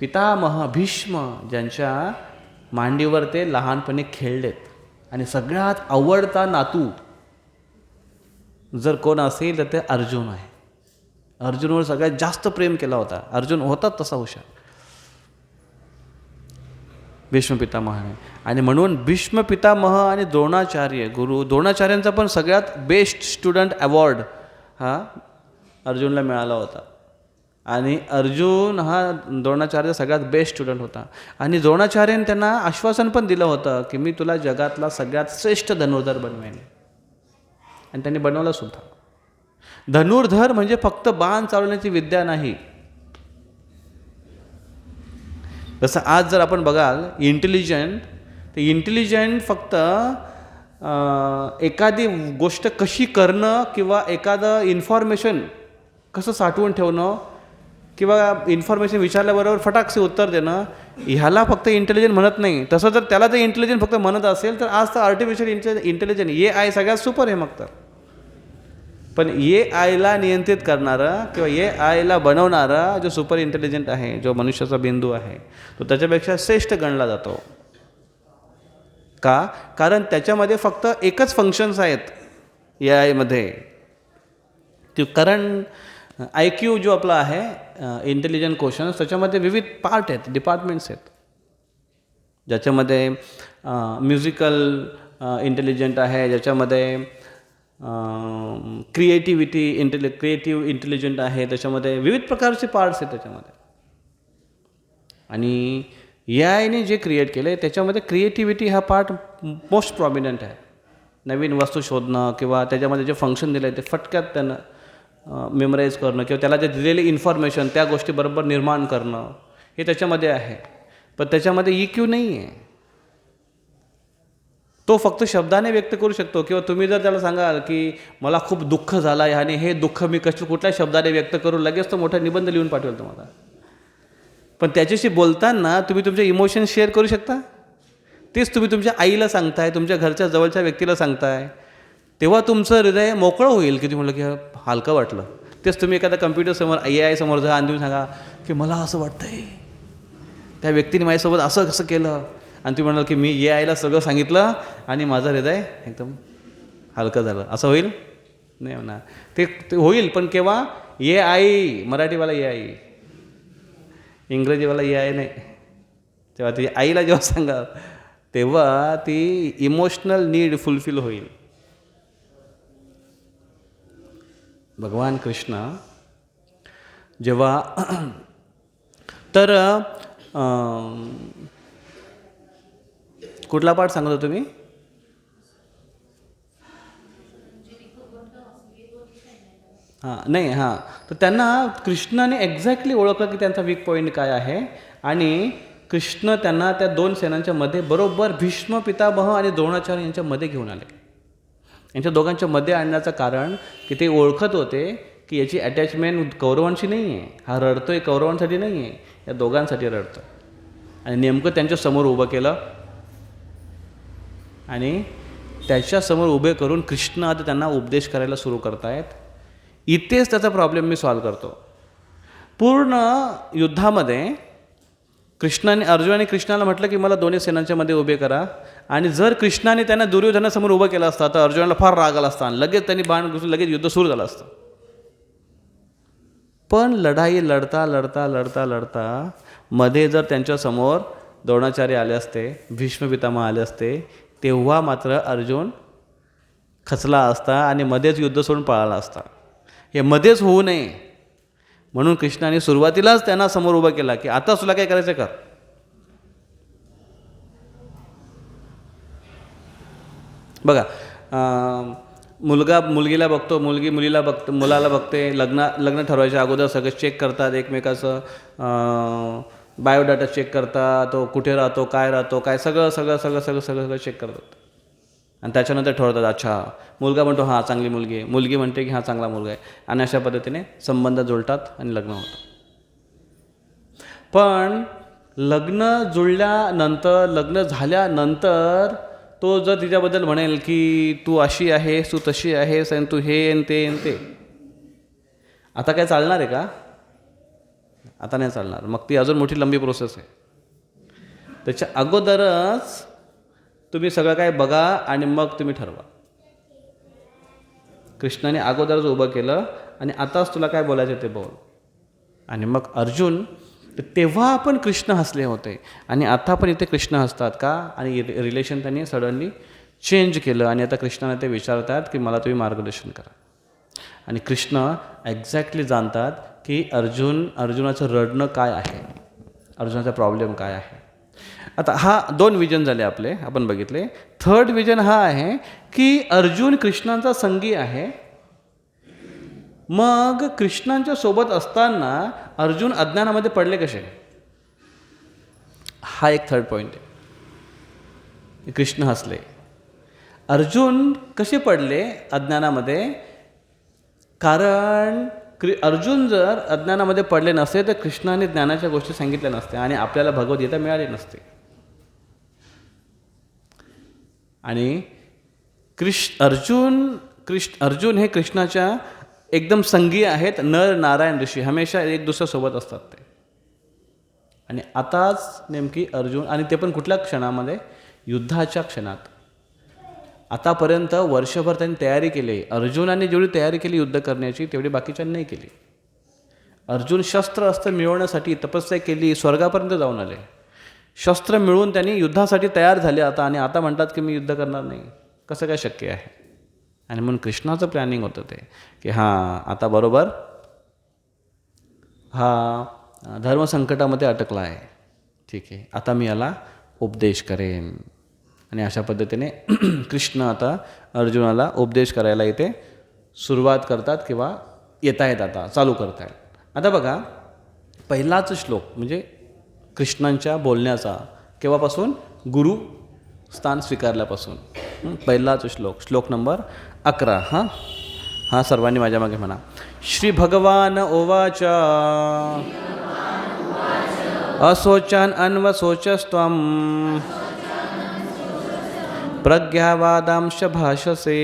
पितामह भीष्म, ज्यांच्या मांडीवर ते लहानपणी खेळलेत. आणि सगळ्यात आवडता नातू जर कोण असेल तर ते अर्जुन आहे. अर्जुनवर सगळ्यात जास्त प्रेम केला होता. अर्जुन होता तसा हुशार भीष्म पितामहाने. आणि म्हणून भीष्म पितामह आणि द्रोणाचार्य गुरु, द्रोणाचार्यांचा पण सगळ्यात बेस्ट स्टुडंट अवॉर्ड हा अर्जुनला मिळाला होता. आणि अर्जुन हा द्रोणाचार्य सगळ्यात बेस्ट स्टुडंट होता. आणि द्रोणाचार्याने त्यांना आश्वासन पण दिलं होतं की मी तुला जगातला सगळ्यात श्रेष्ठ धनुर्धर बनवेन. आणि त्यांनी बनवलं सुद्धा. धनुर्धर म्हणजे फक्त बाण चालवण्याची विद्या नाही. जसं आज जर आपण बघाल इंटेलिजंट, तर इंटेलिजंट फक्त एखादी गोष्ट कशी करणं किंवा एखादं इन्फॉर्मेशन कसं साठवून ठेवणं किंवा इन्फॉर्मेशन विचारल्याबरोबर फटाकसे उत्तर देणं, ह्याला फक्त इंटेलिजंट म्हणत नाही. तसं जर त्याला जर इंटेलिजंट फक्त म्हणत असेल तर आज तर आर्टिफिशियल इंटेलिजंट AI सगळ्यात सुपर आहे. मग तर पण AIला नियंत्रित करणारा किंवा AIला बनवणारा जो सुपर इंटेलिजंट आहे, जो मनुष्याचा बिंदू आहे, तो त्याच्यापेक्षा श्रेष्ठ गणला जातो. का? कारण त्याच्यामध्ये फक्त एकच फंक्शन्स आहेत AIमध्ये. कारण IQ जो आपला आहे इंटेलिजंट क्वेश्चन्स, त्याच्यामध्ये विविध पार्ट आहेत, डिपार्टमेंट्स आहेत, ज्याच्यामध्ये म्युझिकल इंटेलिजंट आहे, ज्याच्यामध्ये क्रिएटिव्ह इंटेलिजंट आहे, त्याच्यामध्ये विविध प्रकारचे पार्ट्स आहेत त्याच्यामध्ये. आणि AIने जे क्रिएट केलं आहे त्याच्यामध्ये क्रिएटिव्हिटी हा पार्ट मोस्ट प्रॉमिनंट आहे. नवीन वस्तू शोधणं किंवा त्याच्यामध्ये जे फंक्शन दिलं आहे ते फटक्यात त्यानं मेमराईज करणं किंवा त्याला जे दिलेली इन्फॉर्मेशन त्या गोष्टी बरोबर निर्माण करणं हे त्याच्यामध्ये आहे. पण त्याच्यामध्ये EQ नाही आहे. तो फक्त शब्दाने व्यक्त करू शकतो. किंवा तुम्ही जर त्याला सांगाल की मला खूप दुःख झालं आहे आणि हे दुःख मी कुठल्या शब्दाने व्यक्त करू, लगेच तो मोठा निबंध लिहून पाठवेल तुम्हाला. पण त्याच्याशी बोलताना तुम्ही तुमचे इमोशन्स शेअर करू शकता. तेच तुम्ही तुमच्या आईला सांगताय, तुमच्या घरच्या जवळच्या व्यक्तीला सांगताय, तेव्हा तुमचं हृदय मोकळं होईल की तुम्ही म्हटलं की हलकं वाटलं. तेच तुम्ही एखाद्या कम्प्युटरसमोर AI समोर जा आणि तुम्ही सांगा की मला असं वाटतंय, त्या व्यक्तीने माझ्यासोबत असं कसं केलं, आणि तुम्ही म्हणाल की मी AIला सगळं सांगितलं आणि माझं हृदय एकदम हलकं झालं, असं होईल नाही म्हणा. ते होईल पण केव्हा? AI, मराठीवाला AI, इंग्रजीवाला AI नाही. तेव्हा ती आईला जेव्हा सांगा तेव्हा ती इमोशनल नीड फुलफिल होईल. भगवान कृष्ण जेव्हा तर कुठला पाठ सांगत होतो तुम्ही? तर त्यांना कृष्णाने एक्झॅक्टली ओळखलं की त्यांचा वीक पॉईंट काय आहे. आणि कृष्ण त्यांना त्या 2 सेनांच्या मध्ये बरोबर भीष्म पितामह आणि द्रोणाचार्य यांच्या मध्ये घेऊन आले. यांच्या दोघांच्या मध्ये आणण्याचं कारण की ते ओळखत होते की याची अटॅचमेंट कौरवांशी नाही आहे, हा रडतोय कौरवांसाठी नाही आहे, या दोघांसाठी रडतो. आणि नेमकं त्यांच्यासमोर उभं केलं आणि त्याच्यासमोर उभे करून कृष्ण आता त्यांना उपदेश करायला सुरू करतायत. इथेच त्याचा प्रॉब्लेम मी सॉल्व करतो. पूर्ण युद्धामध्ये अर्जुनाने कृष्णाला म्हटलं की मला दोन्ही सेनांच्या मध्ये उभे करा. आणि जर कृष्णाने त्यांना दुर्योधनासमोर उभं केलं असतं तर अर्जुनाला फार राग आला असता आणि लगेच त्यांनी बाण घुसून लगेच युद्ध सुरू झालं असतं. पण लढाई लढता लढता लढता लढता मध्ये जर त्यांच्यासमोर द्रोणाचार्य आले असते, भीष्म पितामह आले असते, तेव्हा मात्र अर्जुन खचला असता आणि मध्येच युद्ध सोडून पळाला असता. हे मध्येच होऊ नये म्हणून कृष्णाने सुरुवातीलाच त्यांना समोर उभा केला की आता तुला काय करायचं कर. बघा, मुलगा मुलगीला बघतो, मुलगी मुलाला बघते. लग्न ठरवायच्या अगोदर सगळं चेक करतात, एकमेकाचं बायोडाटा चेक करतात, तो कुठे राहतो, काय सगळं चेक करतात. आणि त्याच्यानंतर ठरवतात अच्छा मुलगा म्हणतो हां चांगली मुलगी आहे, मुलगी म्हणते की हां चांगला मुलगा आहे, आणि अशा पद्धतीने संबंध जुळतात आणि लग्न होतं. पण लग्न जुळल्यानंतर, लग्न झाल्यानंतर तो जर तिच्याबद्दल म्हणेल की तू अशी आहेस, तू तशी आहेस, आणि तू हे आणि ते, आता काय चालणार आहे का? आता नाही चालणार. मग ती अजून मोठी लंबी प्रोसेस आहे. त्याच्या अगोदरच तुम्ही सगळं काय बघा आणि मग तुम्ही ठरवा. कृष्णाने अगोदरच उभं केलं आणि आताच तुला काय बोलायचं ते बोल. आणि मग अर्जुन, तेव्हा आपण कृष्ण हसले होते आणि आता पण इथे कृष्ण हसतात का? आणि रिलेशन त्यांनी सडनली चेंज केलं आणि आता कृष्णाने ते विचारतात की मला तुम्ही मार्गदर्शन करा. आणि कृष्ण एक्झॅक्टली जाणतात की अर्जुनाचं रडणं काय आहे, अर्जुनाचा प्रॉब्लेम काय आहे. आता हा 2 विजन झाले आपले, आपण बघितले. 3rd विजन हा आहे की अर्जुन कृष्णांचा संगी आहे. मग कृष्णांच्या सोबत असताना अर्जुन अज्ञानामध्ये पडले कसे? हा एक 3rd पॉईंट आहे. कृष्ण हसले. अर्जुन कसे पडले अज्ञानामध्ये? कारण अर्जुन जर अज्ञानामध्ये पडले नसते तर कृष्णाने ज्ञानाच्या गोष्टी सांगितल्या नसत्या आणि आपल्याला भगवद्गीता मिळाली नसते. आणि अर्जुन हे कृष्णाच्या एकदम संगी आहेत. नर नारायण ऋषी हमेशा एक दुसऱ्यासोबत असतात ते. आणि आताच नेमकी अर्जुन, आणि ते पण कुठल्या क्षणामध्ये? युद्धाच्या क्षणात. आतापर्यंत वर्षभर त्यांनी तयारी केली. अर्जुनाने जेवढी तयारी केली युद्ध करण्याची तेवढी बाकीच्यांनी नाही केली. अर्जुन शस्त्र अस्त्र मिळवण्यासाठी तपस्या केली, स्वर्गापर्यंत जाऊन आले. शस्त्र मिळवून त्यांनी युद्धासाठी तयार झाले आता, आणि आता म्हणतात की मी युद्ध करणार नाही. कसं काय शक्य आहे? आणि म्हणून कृष्णाचं प्लॅनिंग होतं ते की हां आता बरोबर हा धर्मसंकटामध्ये अटकला आहे, ठीक आहे, आता मी याला उपदेश करेन. आणि अशा पद्धतीने कृष्ण आता अर्जुनाला उपदेश करायला इथे सुरुवात करतात किंवा येत आहेत, आता चालू करत आहेत. आता बघा, पहिलाच श्लोक म्हणजे कृष्णांच्या बोलण्याचा केव्हापासून, गुरु स्थान स्वीकारल्यापासून पहिलाच श्लोक नंबर 11. हा सर्वांनी माझ्या मागे म्हणा. श्री भगवान ओवाच अशोचान अन्वशोचस्त्वं प्रज्ञावादांश भाषसे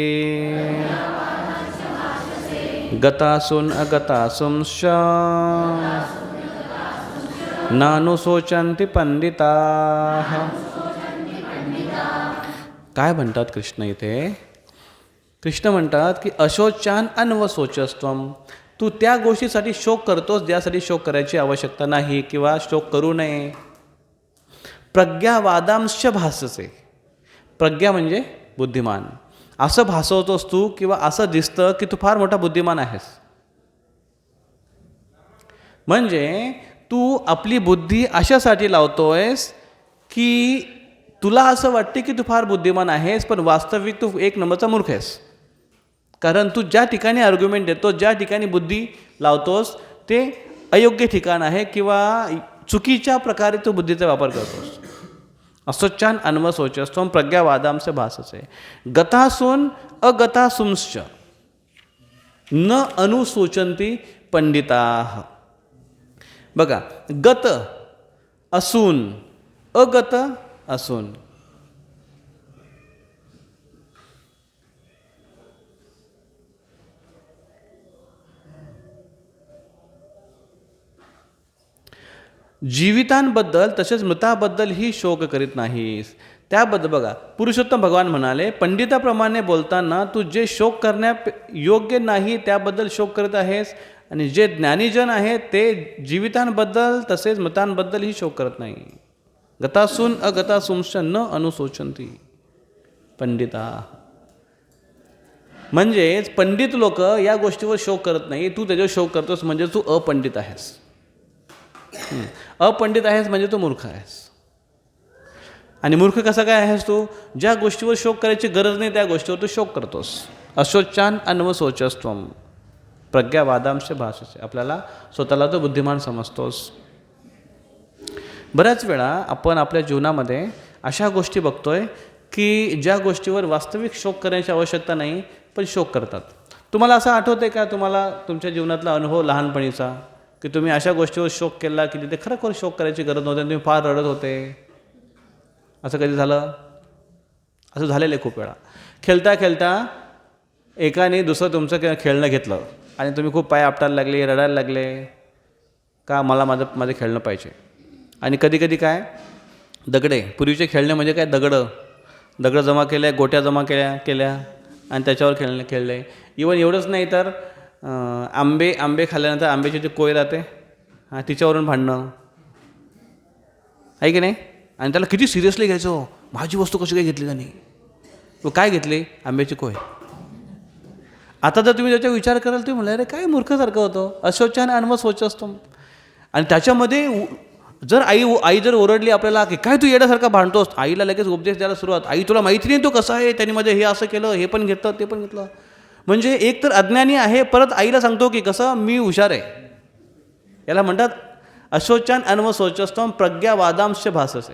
गतासून अगतासूंश्च नानुशोचन्ति पंडिताः. काय म्हणतात कृष्ण इथे? कृष्ण म्हणतात की अशोचान अन्वशोचस्त्वं, तू त्या गोष्टीसाठी शोक करतोस ज्यासाठी शोक करायची आवश्यकता नाही किंवा शोक करू नये. प्रज्ञावादांश भाससे, प्रज्ञा म्हणजे बुद्धिमान, असं भासवतोस तू किंवा असं दिसतं की तू फार मोठा बुद्धिमान आहेस. म्हणजे तू आपली बुद्धी अशासाठी लावतोयस की तुला असं वाटते की तू फार बुद्धिमान आहेस, पण वास्तविक तू एक नंबरचा मूर्ख आहेस. कारण तू ज्या ठिकाणी आर्ग्युमेंट देतो, ज्या ठिकाणी बुद्धी लावतोस ते अयोग्य ठिकाण आहे किंवा चुकीच्या प्रकारे तू बुद्धीचा वापर करतोस. अशोचान अन्वशोचस्त्वं प्रज्ञावादांश भाससे गतासून अगतासूंश्च न अनुशोचन्ति पंडिताः. बघा, गत असून अगत असून, जीवितांबद्दल तसेच मृताबद्दलही शोक करीत नाहीस. त्याबद्दल बघा, पुरुषोत्तम भगवान म्हणाले, पंडिताप्रमाणे बोलताना तू जे शोक करण्या योग्य नाही त्याबद्दल शोक करत आहेस, आणि जे ज्ञानीजन आहेत ते जीवितांबद्दल तसेच मृतांबद्दलही शोक करत नाही. गतासून अगतासूंश्च न अनुशोचन्ति पंडिता. म्हणजेच पंडित लोक या गोष्टीवर शोक करत नाही, तू त्याच्यावर शोक करतोस म्हणजे तू अपंडित आहेस. अपंडित आहेस म्हणजे तू मूर्ख आहेस. आणि मूर्ख कसा काय आहेस तू? ज्या गोष्टीवर शोक करायची गरज नाही त्या गोष्टीवर तू शोक करतोस. अशोचान अन्वशोचस्त्वं प्रज्ञावादांश भाषसे, आपल्याला स्वतःला तो बुद्धिमान समजतोस. बऱ्याच वेळा आपण आपल्या जीवनामध्ये अशा गोष्टी बघतोय की ज्या गोष्टीवर वास्तविक शोक करण्याची आवश्यकता नाही पण शोक करतात. तुम्हाला असं आठवतं आहे का, तुम्हाला तुमच्या जीवनातला अनुभव लहानपणीचा, की तुम्ही अशा गोष्टीवर शोक केला की तिथे खरोखर शोक करायची गरज नव्हती, तुम्ही फार रडत होते? असं कधी झालं? असं झालेलं आहे खूप वेळा. खेळता खेळता एकाने दुसरं तुमचं खेळणं घेतलं आणि तुम्ही खूप पाय आपटायला लागले, रडायला लागले, का मला माझं खेळणं पाहिजे. आणि कधी कधी काय, दगडे, पूर्वीचे खेळणे म्हणजे काय, दगड जमा केल्या, गोट्या जमा केल्या आणि त्याच्यावर खेळले. इवन एवढंच नाही तर आंबे खाल्ल्यानंतर आंब्याची जी कोय राहते तिच्यावरून भांडणं आहे की नाही. आणि त्याला किती सिरियसली घ्यायचं, माझी वस्तू कशी काय घेतली त्यांनी, काय घेतली, आंब्याची कोय. आता जर तुम्ही त्याचा विचार कराल तुम्ही म्हणलं, अरे काय मूर्खसारखं होतं, अशोचान अन्वशोचस्त्वं. आणि त्याच्यामध्ये जर आई जर ओरडली आपल्याला की काय तू येण्यासारखा भांडतोस, आईला लगेच उपदेश द्यायला सुरुवात. आई तुला माहिती नाही तो कसा आहे, त्यांनी मध्ये हे असं केलं, हे पण घेतलं ते पण घेतलं. म्हणजे एक तर अज्ञानी आहे, परत आईला सांगतो की कसं मी हुशार आहे. याला म्हणतात अशोचान अन्वशोचस्त्वं प्रज्ञावादांश भाससे.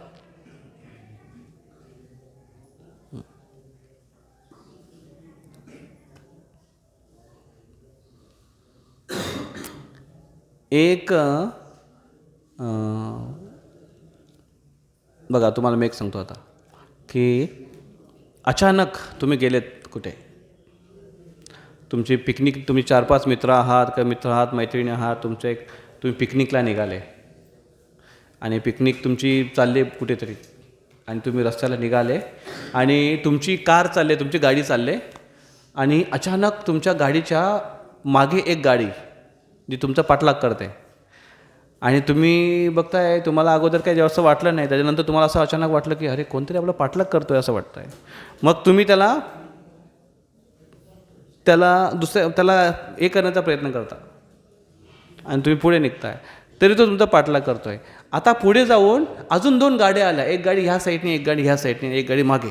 एक बघा, तुम्हाला मी एक सांगतो आता की अचानक तुम्ही गेलेत कुठे, तुमची पिकनिक, तुम्ही 4-5 मित्र आहात का मित्र आहात, मैत्रिणी आहात, तुम्ही पिकनिकला निघाले आणि पिकनिक तुमची चालली कुठेतरी आणि तुम्ही रस्त्याला निघाले आणि तुमची कार चालले, तुमची गाडी चालले आणि अचानक तुमच्या गाडीच्या मागे एक गाडी जी तुमचा पाठलाग करते आणि तुम्ही बघताय, तुम्हाला अगोदर काही जास्त वाटलं नाही, त्याच्यानंतर तुम्हाला असं अचानक वाटलं की अरे कोणतरी आपलं पाठलाग करतो आहे असं वाटतं आहे. मग तुम्ही त्याला हे करण्याचा प्रयत्न करता आणि तुम्ही पुढे निघताय, तरी तो तुमचा पाठलाग करतो आहे. आता पुढे जाऊन अजून 2 गाड्या आल्या, एक गाडी ह्या साईडने, एक गाडी ह्या साईडने, एक गाडी मागे.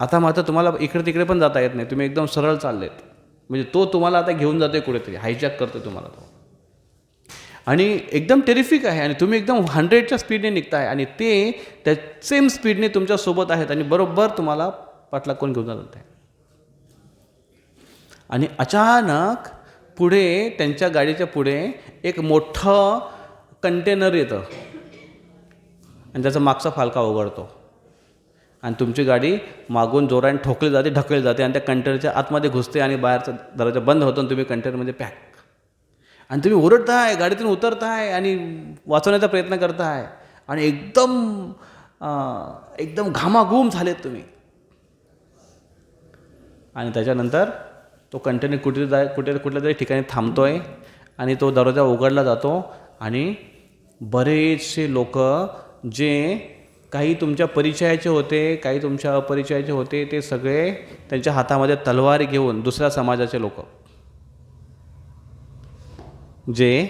आता मात्र तुम्हाला इकडे तिकडे पण जाता येत नाही, तुम्ही एकदम सरळ चाललेत. म्हणजे तो तुम्हाला आता घेऊन जातो आहे कुठेतरी, हायजॅक करतो तुम्हाला तो, आणि एकदम टेरिफिक आहे, आणि तुम्ही एकदम 100च्या स्पीडने निघताय आणि ते त्या सेम स्पीडने तुमच्यासोबत आहेत आणि बरोबर तुम्हाला पाठलाग करून घेऊन जात आहे. आणि अचानक पुढे त्यांच्या गाडीच्या पुढे एक मोठं कंटेनर येतं आणि त्याचा मागचा फालका उघडतो आणि तुमची गाडी मागून जोराने ठोकली जाते, ढकलली जाते आणि त्या कंटेनरच्या आतमध्ये घुसते आणि बाहेरचा दरवाजा बंद होतो आणि तुम्ही कंटेनरमध्ये पॅक. आणि तुम्ही ओरडताय, गाडीतून उतरताय आणि वाचवण्याचा प्रयत्न करताय आणि एकदम घामाघूम झालेत तुम्ही. आणि त्याच्यानंतर तो कंटेनर कुठल्या तरी ठिकाणी थांबतो आहे आणि तो दरवाजा उघडला जातो आणि बरेचसे लोक, जे काही तुमच्या परिचयाचे होते, काही तुमच्या अपरिचयाचे होते, ते सगळे त्यांच्या हातामध्ये तलवारी घेऊन, दुसऱ्या समाजाचे लोक, जे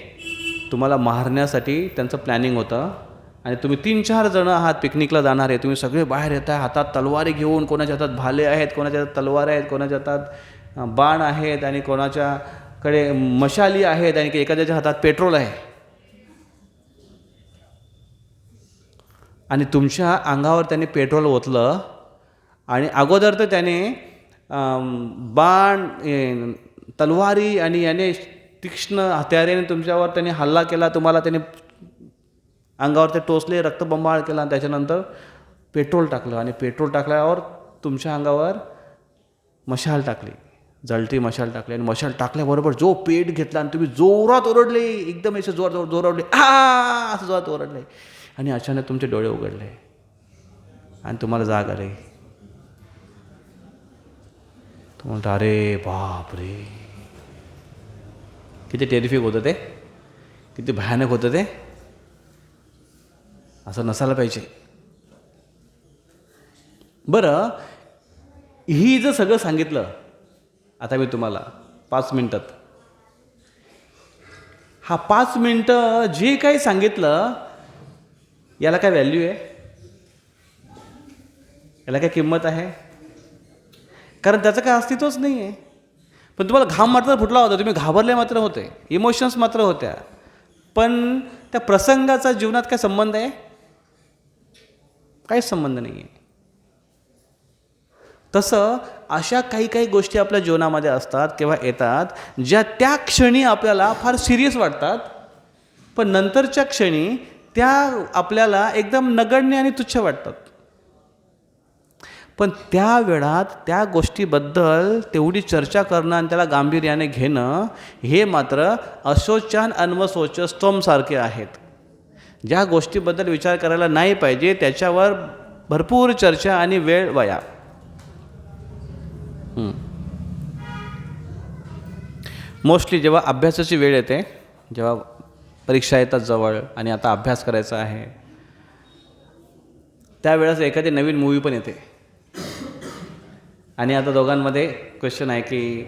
तुम्हाला मारण्यासाठी त्यांचं प्लॅनिंग होतं. आणि तुम्ही 3-4 जणं आहात, पिकनिकला जाणार आहे, तुम्ही सगळे बाहेर येत आहे हातात तलवारी घेऊन. कोणाच्या हातात भाले आहेत, कोणाच्या हातात तलवार आहेत, कोणाच्या हातात बाण आहेत आणि कोणाच्याकडे मशाली आहेत आणि एखाद्याच्या हातात पेट्रोल आहे. आणि तुमच्या अंगावर त्याने पेट्रोल ओतलं आणि अगोदर तर त्याने बाण, तलवारी आणि याने तीक्ष्ण हत्याराने तुमच्यावर त्याने हल्ला केला, तुम्हाला त्याने अंगावर ते टोचले, रक्तबंबाळ केला. त्याच्यानंतर पेट्रोल टाकलं आणि पेट्रोल टाकल्यावर तुमच्या अंगावर मशाल टाकली, जळती मशाल टाकली. आणि मशाल टाकल्याबरोबर जो पेट घेतला आणि तुम्ही जोरात ओरडले, एकदम असे जोर ओरडले, असं जोरात ओरडले आणि अचानक तुमचे डोळे उघडले आणि तुम्हाला जाग आली. तुम्हाला अरे बाप रे, किती टेरिफिक होतं ते, किती भयानक होतं ते. असं नसायला पाहिजे. बरं, ही जर सगळं सांगितलं आता मी तुम्हाला 5 मिनटात, हा 5 मिनटं जे काही सांगितलं याला काय व्हॅल्यू आहे, याला काय किंमत आहे? कारण त्याचं काय अस्तित्वच नाही आहे. पण तुम्हाला घाम मात्र फुटला होता, तुम्ही घाबरले मात्र होते, इमोशन्स मात्र होत्या, पण त्या प्रसंगाचा जीवनात काय संबंध आहे? काहीच संबंध नाही आहे. तसं अशा काही गोष्टी आपल्या जीवनामध्ये असतात किंवा येतात, ज्या त्या क्षणी आपल्याला फार सिरियस वाटतात, पण नंतरच्या क्षणी त्या आपल्याला एकदम नगण्य आणि तुच्छ वाटतात. पण त्या वेळात त्या गोष्टीबद्दल तेवढी चर्चा करणं आणि त्याला गांभीर्याने घेणं, हे मात्र अशोचान अन्वशोचस्तोमसारखे आहेत. ज्या गोष्टीबद्दल विचार करायला नाही पाहिजे त्याच्यावर भरपूर चर्चा आणि वेळ वाया. मोस्टली जेव्हा अभ्यासाची वेळ येते, जेव्हा परीक्षा येतात जवळ आणि आता अभ्यास करायचा आहे, त्यावेळेस एखादी नवीन मूवी पण येते आणि आता दोघांमध्ये क्वेश्चन आहे की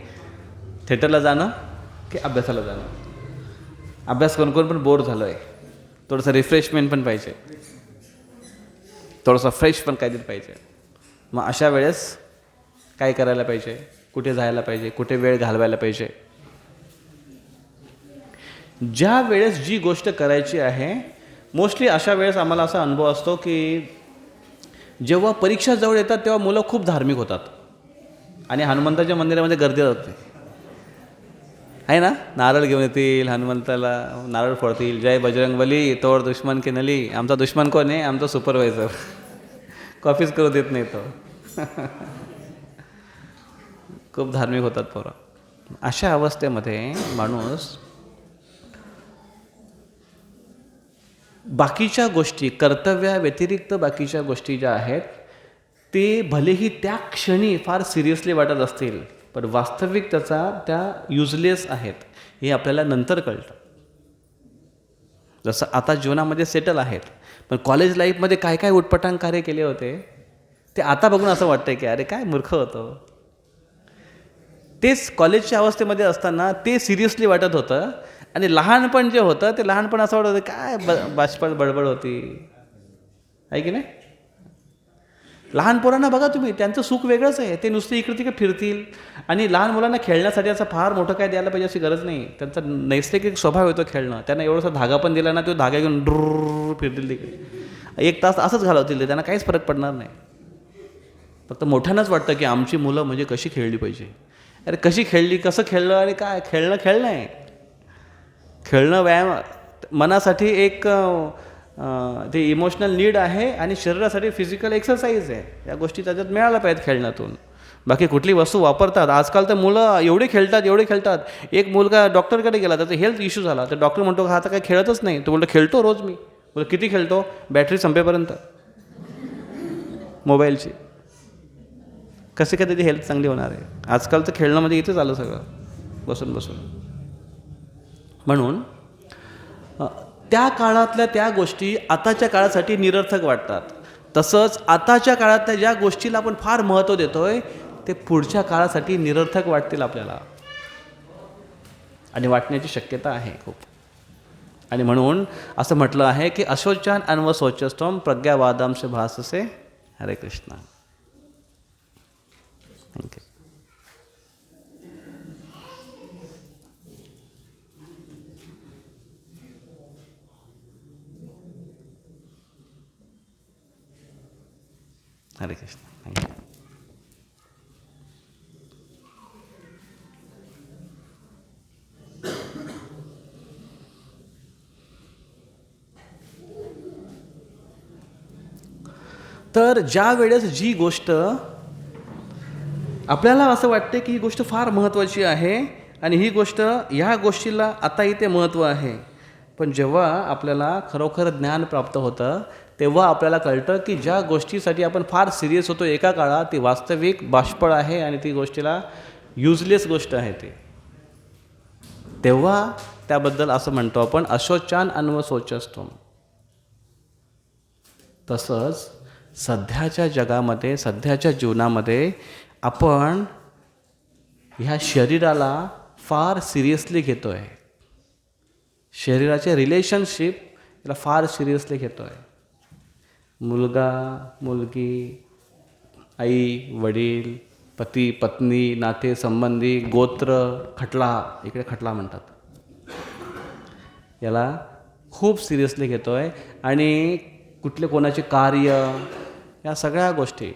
थिएटरला जाणं की अभ्यासाला जाणं. अभ्यास करून पण बोर झालो आहे, थोडंसं रिफ्रेशमेंट पण पाहिजे, थोडंसं फ्रेश पण काहीतरी पाहिजे. मग अशा वेळेस काय करायला पाहिजे, कुठे जायला पाहिजे, कुठे वेळ घालवायला पाहिजे? ज्या वेळेस जी गोष्ट करायची आहे, मोस्टली अशा वेळेस आम्हाला असा अनुभव असतो की जेव्हा परीक्षा जवळ येतात तेव्हा मुलं खूप धार्मिक होतात आणि हनुमंताच्या मंदिरामध्ये गर्दी होते, आहे ना. नारळ घेऊन येतील, हनुमंताला नारळ फोडतील, जय बजरंगबली तोड दुश्मन की नली. आमचा दुश्मन कोण आहे? आमचा सुपरवायझर, कॉफीच करू देत नाही तो. खूप धार्मिक होतात पोरं. अशा अवस्थेमध्ये माणूस बाकीच्या गोष्टी, कर्तव्याव्यतिरिक्त बाकीच्या गोष्टी ज्या आहेत, ते भलेही त्या क्षणी फार सिरियसली वाटत असतील, पण वास्तविक त्या युजलेस आहेत हे आपल्याला नंतर कळतं. जसं आता जीवनामध्ये सेटल आहेत, पण कॉलेज लाईफमध्ये काय काय उटपटांग कार्य केले होते ते आता बघून असं वाटतंय की अरे काय मूर्ख होतं. तेच कॉलेजच्या अवस्थेमध्ये असताना ते सिरियसली वाटत होतं, आणि लहानपण जे होतं ते लहानपण असं वाटत होतं काय बाष्पळ बडबड होती, आहे की नाही. लहान पोरांना बघा तुम्ही, त्यांचं सुख वेगळंच आहे. ते नुसते इकडे तिकडे फिरतील, आणि लहान मुलांना खेळण्यासाठी असं फार मोठं काय द्यायला पाहिजे अशी गरज नाही. त्यांचा नैसर्गिक स्वभाव येतो खेळणं. त्यांना एवढासा धागा पण दिला ना, तो धागा घेऊन ड्रूर फिरतील तिकडे, 1 तास असंच घालवतील ते, त्यांना काहीच फरक पडणार नाही. फक्त मोठ्यांनाच वाटतं की आमची मुलं म्हणजे कशी खेळली पाहिजे. अरे कशी खेळली, कसं खेळलं, आणि काय खेळणं आहे. खेळणं व्यायाम मनासाठी एक ते इमोशनल नीड आहे, आणि शरीरासाठी फिजिकल एक्सरसाइज आहे. या गोष्टी त्याच्यात मिळाल्या पाहिजेत खेळण्यातून. बाकी कुठली वस्तू वापरतात आजकाल तर मुलं एवढे खेळतात. एक मुलगा डॉक्टरकडे गेला, त्याचा हेल्थ इश्यू झाला, तर डॉक्टर म्हणतो हा आता काही खेळतच नाही. तो बोलतो खेळतो रोज मी. बोलतो किती खेळतो, बॅटरी संपेपर्यंत मोबाईलची. कसे काय त्याची हेल्थ चांगली होणार आहे. आजकाल तर खेळण्यामध्ये इथेच आलं सगळं, बसून. म्हणून त्या काळातल्या त्या गोष्टी आताच्या काळासाठी निरर्थक वाटतात. तसंच आताच्या काळातल्या ज्या गोष्टीला आपण फार महत्त्व देतोय ते पुढच्या काळासाठी निरर्थक वाटतील आपल्याला, आणि वाटण्याची शक्यता आहे खूप. आणि म्हणून असं म्हटलं आहे की अशोचान अन्व शोचस्तम प्रज्ञावादांश भाससे. हरे कृष्ण. थँक्यू. हरे कृष्ण. थँक्यू. तर ज्या वेळेस जी गोष्ट आपल्याला असं वाटते की ही गोष्ट फार महत्त्वाची आहे, आणि ही गोष्ट ह्या गोष्टीला आता इथे महत्त्व आहे, पण जेव्हा आपल्याला खरोखर ज्ञान प्राप्त होतं तेव्हा आपल्याला कळतं की ज्या गोष्टीसाठी आपण फार सिरियस होतो एका काळात, ती वास्तविक बाष्पळ आहे, आणि ती गोष्टीला युजलेस गोष्ट आहे ती. तेव्हा त्याबद्दल असं म्हणतो आपण अशोचान अन्व शोचस्तम. तसंच सध्याच्या जगामध्ये, सध्याच्या जीवनामध्ये आपण ह्या शरीराला फार सिरियसली घेतो आहे. शरीराचे रिलेशनशिप याला फार सिरियसली घेतो आहे. मुलगा मुलगी, आई वडील, पती पत्नी, नाते संबंधी, गोत्र, खटला, इकडे खटला म्हणतात, याला खूप सिरियसली घेतो आहे. आणि कुठले कोणाचे कार्य, या सगळ्या गोष्टी.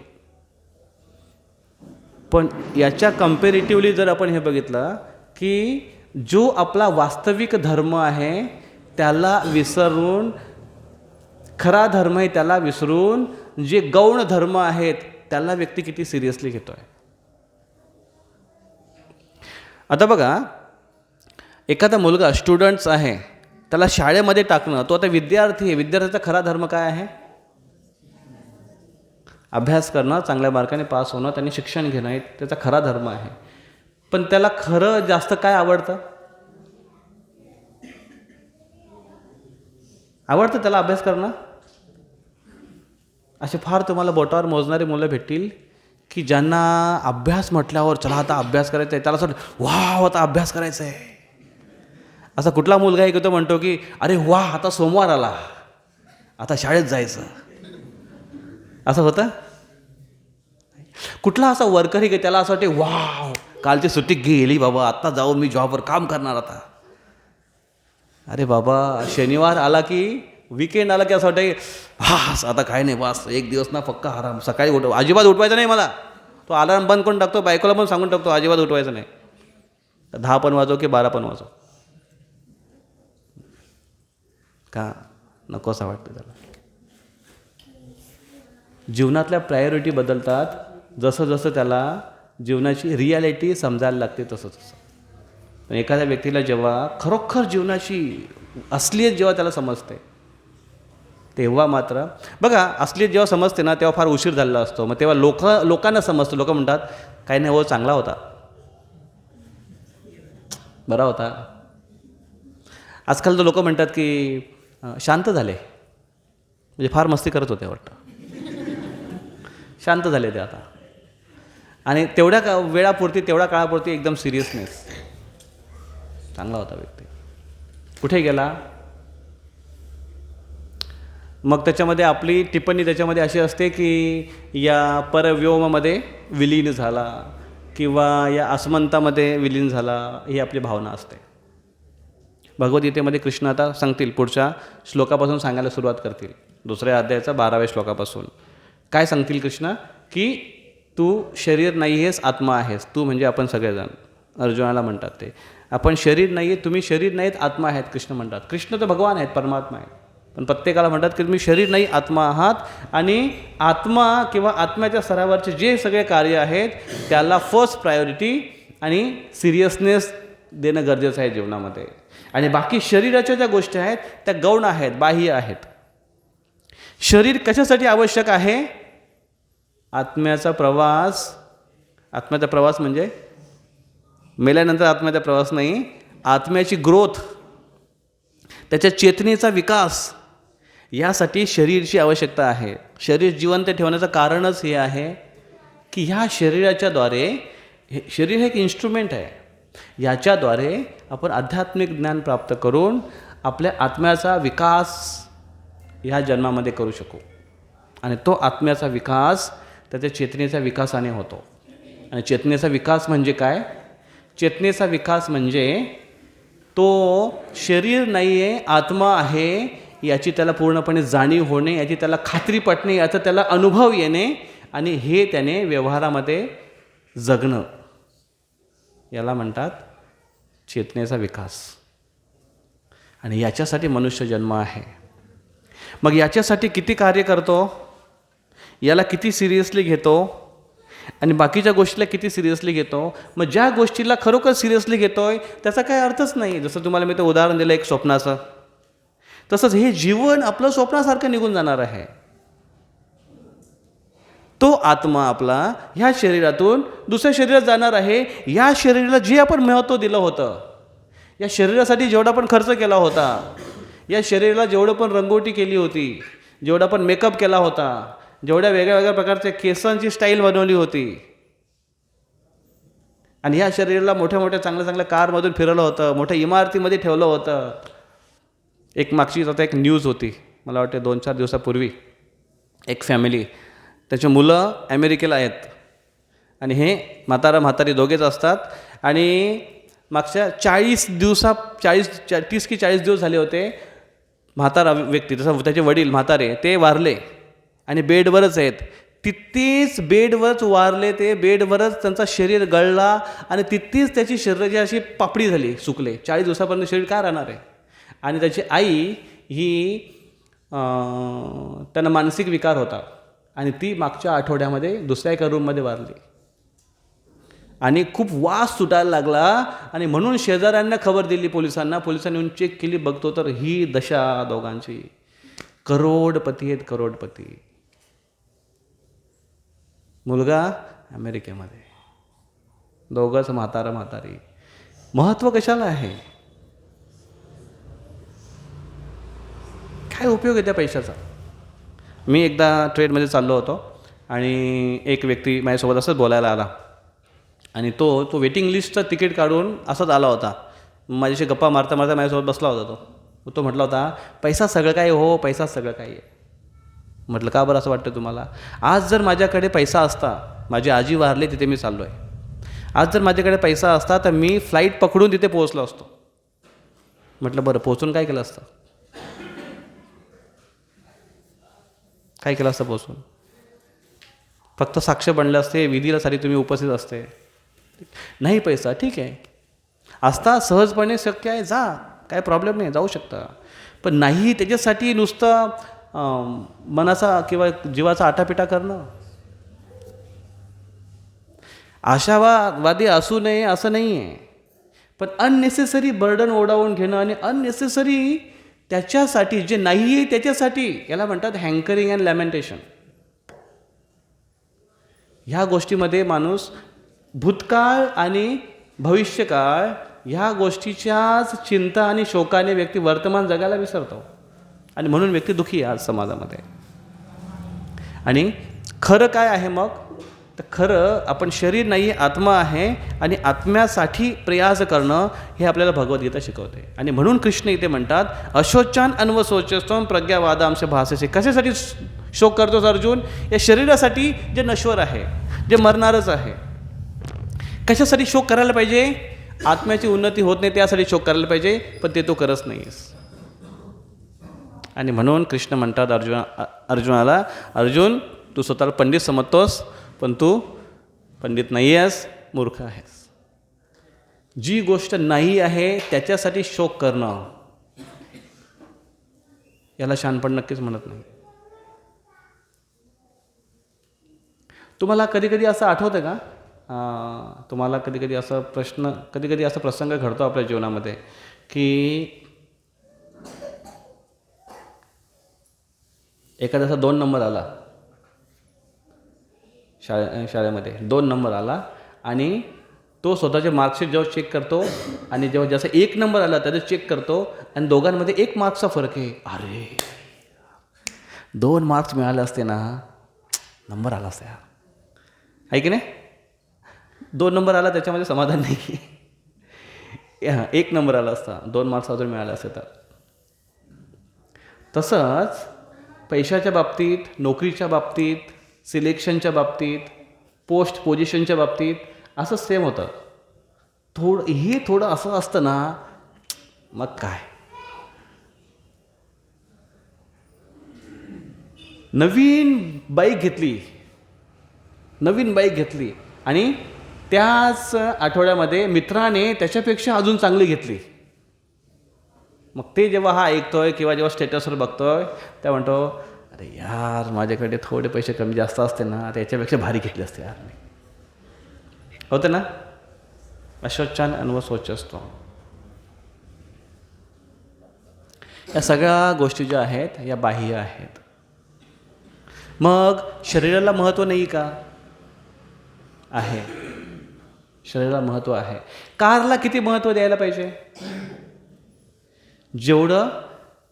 पण याच्या कम्पॅरेटिव्हली जर आपण हे बघितलं की जो आपला वास्तविक धर्म आहे त्याला विसरून, खरा धर्म आहे त्याला विसरून, जे गौण धर्म आहेत त्याला व्यक्ती किती सिरियसली घेतो आहे. आता बघा, एखादा मुलगा स्टुडंट्स आहे, त्याला शाळेमध्ये टाकणं, तो आता विद्यार्थी आहे. विद्यार्थ्याचा खरा धर्म काय आहे? अभ्यास करणं, चांगल्या मार्काने पास होणं, त्यांनी शिक्षण घेणं, हे त्याचा खरा धर्म आहे. पण त्याला खरं जास्त काय आवडतं? त्याला अभ्यास करणं. असे फार तुम्हाला बोटावर मोजणारी मुलं भेटतील की ज्यांना अभ्यास म्हटल्यावर चला आता अभ्यास करायचा आहे, त्याला असं वाह आता अभ्यास करायचा आहे. असा कुठला मुलगा आहे की तो म्हणतो की अरे वा आता सोमवार आला, आता शाळेत जायचं, असं होतं? कुठला असा वर्कर आहे की त्याला असं वाटते वाव कालची सुट्टी गेली बाबा, आता जाऊन मी जॉबवर काम करणार आता. अरे बाबा, शनिवार आला की, वीकेंड आला की असं वाटतं हा आता काय नाही, बस एक दिवस ना पक्का आराम, सकाळी अजिबात उठवायचं नाही मला. तो अलार्म बंद करून टाकतो, बायकोला पण सांगून टाकतो अजिबात उठवायचं नाही, 10 पण वाजव की 12 पण वाजव. का नको असं वाटतं त्याला. जीवनातल्या प्रायोरिटी बदलतात जसं जसं त्याला जीवनाची रियालिटी समजायला लागते तसं तसं. पण एखाद्या व्यक्तीला जेव्हा खरोखर जीवनाची असलीयत जेव्हा त्याला समजते तेव्हा मात्र बघा, असलीयत जेव्हा समजते ना तेव्हा फार उशीर झालेला असतो. मग तेव्हा लोकांना समजतं. लोक म्हणतात काही नाही हो, चांगला होता, बरा होता. आजकाल तर लोक म्हणतात की शांत झाले, म्हणजे फार मस्ती करत होते वाटतं. शांत झाले ते आता. आणि तेवढ्या वेळापुरती, तेवढ्या काळापुरती एकदम सिरियसनेस. चांगला होता व्यक्ती. कुठे गेला? मग त्याच्यामध्ये आपली टिप्पणी त्याच्यामध्ये अशी असते की या परव्योमामध्ये विलीन झाला किंवा या अस्मंतामध्ये विलीन झाला, ही आपली भावना असते. भगवद्गीतेमध्ये कृष्ण आता सांगतील, पुढच्या श्लोकापासून सांगायला सुरुवात करतील, 2 अध्यायाचा 12व्या श्लोकापासून. काय सांगतील कृष्ण? की तू शरीर नाही आहेस, आत्मा आहेस. तू म्हणजे आपण सगळेजण. अर्जुनाला म्हणतात ते, आपण शरीर नाही आहे, तुम्ही शरीर नाहीत, आत्मा आहेत. कृष्ण म्हणतात, कृष्ण तर भगवान आहेत, परमात्मा आहेत, पण प्रत्येकाला म्हणतात की तुम्ही शरीर नाही, आत्मा आहात. आणि आत्मा किंवा आत्म्याच्या स्तरावरचे जे सगळे कार्य आहेत त्याला फर्स्ट प्रायोरिटी आणि सिरियसनेस देणं गरजेचं आहे जीवनामध्ये. आणि बाकी शरीराच्या ज्या गोष्टी आहेत त्या गौण आहेत, बाह्य आहेत. शरीर कशासाठी आवश्यक आहे? आत्म्याचा प्रवास. आत्म्याचा प्रवास म्हणजे मेल्यानंतर आत्म्याचा प्रवास नाही, आत्म्याची ग्रोथ, त्याच्या चेतनेचा विकास, यासाठी शरीरची आवश्यकता आहे. शरीर जिवंत ठेवण्याचं कारणच हे आहे की ह्या शरीराच्याद्वारे, शरीर हे एक इन्स्ट्रुमेंट आहे, याच्याद्वारे आपण आध्यात्मिक ज्ञान प्राप्त करून आपल्या आत्म्याचा विकास ह्या जन्मामध्ये करू शकू. आणि तो आत्म्याचा विकास त्याच्या चेतनेच्या विकासाने होतो. आणि चेतनेचा विकास म्हणजे काय? चेतनेचा विकास म्हणजे तो शरीर नाही आहे, आत्मा आहे, याची त्याला पूर्णपणे जाणीव होणे, याची त्याला खात्री पटणे, याचा त्याला अनुभव येणे, आणि हे त्याने व्यवहारामध्ये जगणं, याला म्हणतात चेतनेचा विकास. आणि याच्यासाठी मनुष्य जन्म आहे. मग याच्यासाठी किती कार्य करतो, याला किती सिरियसली घेतो, आणि बाकीच्या गोष्टीला किती सिरियसली घेतो. मग ज्या गोष्टीला खरोखर सिरियसली घेतोय त्याचा काही अर्थच नाही. जसं तुम्हाला मी ते उदाहरण दिलं एक स्वप्नाचं, तसंच हे जीवन आपलं स्वप्नासारखं निघून जाणार आहे. तो आत्मा आपला ह्या शरीरातून दुसऱ्या शरीरात जाणार आहे. या शरीराला जे आपण महत्त्व दिलं होतं, या शरीरासाठी जेवढा पण खर्च केला होता, या शरीराला जेवढं पण रंगोटी केली होती, जेवढा पण मेकअप केला होता, जेवढ्या वेगळ्या वेगळ्या प्रकारच्या केसांची स्टाईल बनवली होती, आणि ह्या शरीराला मोठ्या मोठ्या चांगल्या चांगल्या कारमधून फिरवलं होतं, मोठ्या इमारतीमध्ये ठेवलं होतं. एक मागची आता एक न्यूज होती, मला वाटते 2-4 दिवसापूर्वी, एक फॅमिली, त्याची मुलं अमेरिकेला आहेत आणि हे म्हातारी दोघेच असतात. आणि मागच्या 30 की 40 दिवस झाले होते, म्हातारा व्यक्ती, जसं त्याचे वडील म्हातारे, ते वारले आणि बेडवरच आहेत. तिथेच बेडवरच वारले ते, बेडवरच त्यांचा शरीर गळला आणि तिथेच त्याची शरीराची अशी पापडी झाली, सुकले. 40 दिवसापर्यंत शरीर काय राहणार आहे. आणि त्याची आई ही त्यांना मानसिक विकार होता आणि ती मागच्या आठवड्यामध्ये दुसऱ्या एका रूममध्ये वारली. आणि खूप वास सुटायला लागला आणि म्हणून शेजाऱ्यांना खबर दिली पोलिसांना. पोलिसांनी येऊन चेक केली, बघतो तर ही दशा दोघांची. करोडपती आहेत, करोडपती. मुलगा अमेरिकेमध्ये, दोघंच म्हातारी. महत्त्व कशाला आहे? काय उपयोग आहे त्या पैशाचा? मी एकदा ट्रेनमध्ये चाललो होतो आणि एक व्यक्ती माझ्यासोबत असंच बोलायला आला आणि तो वेटिंग लिस्टचं तिकीट काढून असंच आला होता. माझ्याशी गप्पा मारता मारता माझ्यासोबत बसला होता. तो म्हटला होता, पैसा सगळं काय हो, पैसा सगळं काय आहे. म्हटलं का बरं असं वाटतं तुम्हाला? आज जर माझ्याकडे पैसा असता, माझी आजी वारली तिथे मी चाललो आहे, आज जर माझ्याकडे पैसा असता तर मी फ्लाईट पकडून तिथे पोहोचलो असतो. म्हटलं बरं, पोहोचून काय केलं असतं? काय केलं असतं पोहोचून? फक्त साक्ष बनले असते, विधीला सारी तुम्ही उपस्थित असते. नाही पैसा, ठीक आहे, असता सहजपणे शक्य आहे, जा, काय प्रॉब्लेम नाही, जाऊ शकता. पण नाही, त्याच्यासाठी नुसतं मनाचा किंवा जीवाचा आटापिटा करणं. आशावादी असू नये असं नाही आहे, पण अननेसेसरी बर्डन ओढावून घेणं आणि अननेसेसरी त्याच्यासाठी जे नाही आहे त्याच्यासाठी, याला म्हणतात हँकरिंग अँड लॅमेंटेशन. ह्या गोष्टीमध्ये माणूस भूतकाळ आणि भविष्यकाळ ह्या गोष्टीच्याच चिंता आणि शोकाने व्यक्ती वर्तमान जगाला विसरतो. आणि म्हणून व्यक्ती दुःखी आहे आज समाजामध्ये. आणि खरं काय आहे मग? तर खरं आपण शरीर नाही आत्मा आहे आणि आत्म्यासाठी प्रयास करणं हे आपल्याला भगवद्गीता शिकवते. आणि म्हणून कृष्ण इथे म्हणतात अशोचान अन्वशोचस्त्वं प्रज्ञावादांश भासेसे. कशासाठी शोक करतोस अर्जुन? या शरीरासाठी जे नश्वर आहे, जे मरणारच आहे. कशासाठी शोक करायला पाहिजे? आत्म्याची उन्नती होत नाही त्यासाठी शोक करायला पाहिजे, पण ते तू करत नाहीस. आणि म्हणून कृष्ण म्हणतात अर्जुनाला, अर्जुन तू स्वतःला पंडित समजतोस, पण तू पंडित नाही आहेस, मूर्ख आहेस. जी गोष्ट नाही आहे त्याच्यासाठी शोक करणं याला शहाणपण नक्कीच म्हणत नाही. तुम्हाला कधी कधी असं आठवतं का? तुम्हाला कधी कधी असा प्रश्न, कधी कधी असा प्रसंग घडतो आपल्या जीवनामध्ये की एखाद्याचा 2 नंबर आला, शाळेमध्ये 2 नंबर आला आणि तो स्वतःचे मार्कशीट जेव्हा चेक करतो आणि जेव्हा जसं 1 नंबर आला त्याचं चेक करतो आणि दोघांमध्ये 1 मार्क्सचा फरक आहे. अरे 2 मार्क्स मिळाले असते ना, नंबर आला असता यार, आहे की नाही? 2 नंबर आला त्याच्यामध्ये समाधान नाही. 1 नंबर आला असता, 2 मार्क्स अजून मिळाले असते तर. तसंच पैशाच्या बाबतीत, नोकरीच्या बाबतीत, सिलेक्शनच्या बाबतीत, पोस्ट पोझिशनच्या बाबतीत असं सेम होतं. थोडं असं असतं ना, मग काय. नवीन बाईक घेतली आणि त्याच आठवड्यामध्ये मित्राने त्याच्यापेक्षा अजून चांगली घेतली. मग ते जेव्हा हा ऐकतोय किंवा जेव्हा स्टेटसवर बघतोय तेव्हा म्हणतो, अरे यार माझ्याकडे थोडे पैसे कमी जास्त असते ना, त्याच्यापेक्षा भारी घेतले असते यार मी. होतं ना? अशोचान अन्वशोचस्त्वं. या सगळ्या गोष्टी ज्या आहेत या बाह्य आहेत. मग शरीराला महत्त्व नाही का? आहे. शरीराला महत्त्व आहे. कारला किती महत्त्व द्यायला पाहिजे? जेवढं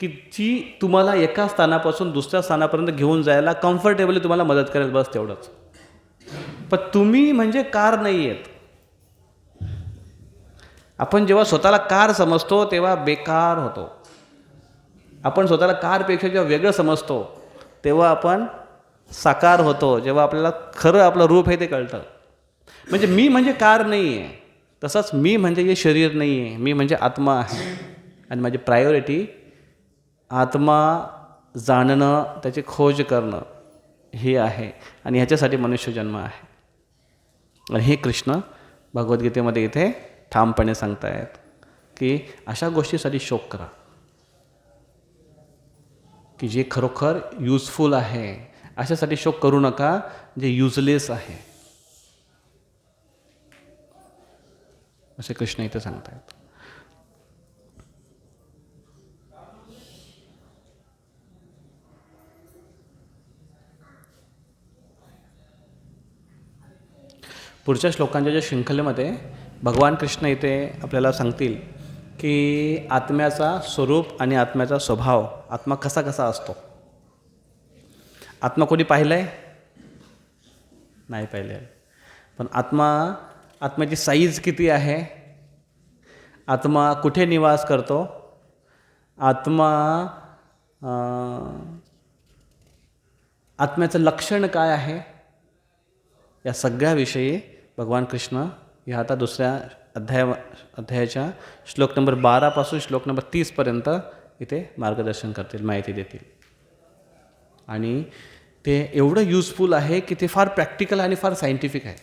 की ती तुम्हाला एका स्थानापासून दुसऱ्या स्थानापर्यंत घेऊन जायला कम्फर्टेबली तुम्हाला मदत करेल, बस तेवढंच. पण तुम्ही म्हणजे कार नाही आहेत. आपण जेव्हा स्वतःला कार समजतो तेव्हा बेकार होतो. आपण स्वतःला कारपेक्षा जेव्हा वेगळं समजतो तेव्हा आपण साकार होतो, जेव्हा आपल्याला खरं आपलं रूप आहे ते कळतं. म्हणजे मी म्हणजे कार नाही आहे, तसंच मी म्हणजे हे शरीर नाही आहे, मी म्हणजे आत्मा आहे. आणि माझी प्रायोरिटी आत्मा जाणणं, त्याची खोज करणं हे आहे. आणि ह्याच्यासाठी मनुष्य जन्म आहे. आणि हे कृष्ण भगवद्गीतेमध्ये इथे ठामपणे सांगतायत की अशा गोष्टीसाठी शोक करा की जे खरोखर युजफुल आहे. अशासाठी शोक करू नका जे युजलेस आहे, असे कृष्ण इथे सांगतायत. पुढच्या श्लोकांच्या ज्या शृंखलेमध्ये भगवान कृष्ण इथे आपल्याला सांगतील की आत्म्याचा स्वरूप आणि आत्म्याचा स्वभाव, आत्मा कसा कसा असतो. आत्मा कोणी पाहिलं आहे? नाही पाहिलं आहे. पण आत्म्याची साईज किती आहे? आत्मा कुठे निवास करतो? आत्म्याचं लक्षण काय आहे? या सगळ्याविषयी भगवान कृष्ण ह्या आता दुसऱ्या अध्यायाच्या श्लोक नंबर 12 पासून श्लोक नंबर 30 पर्यंत इथे मार्गदर्शन करतील, माहिती देतील. आणि ते एवढं युजफुल आहे की ते फार प्रॅक्टिकल आणि फार सायंटिफिक आहे.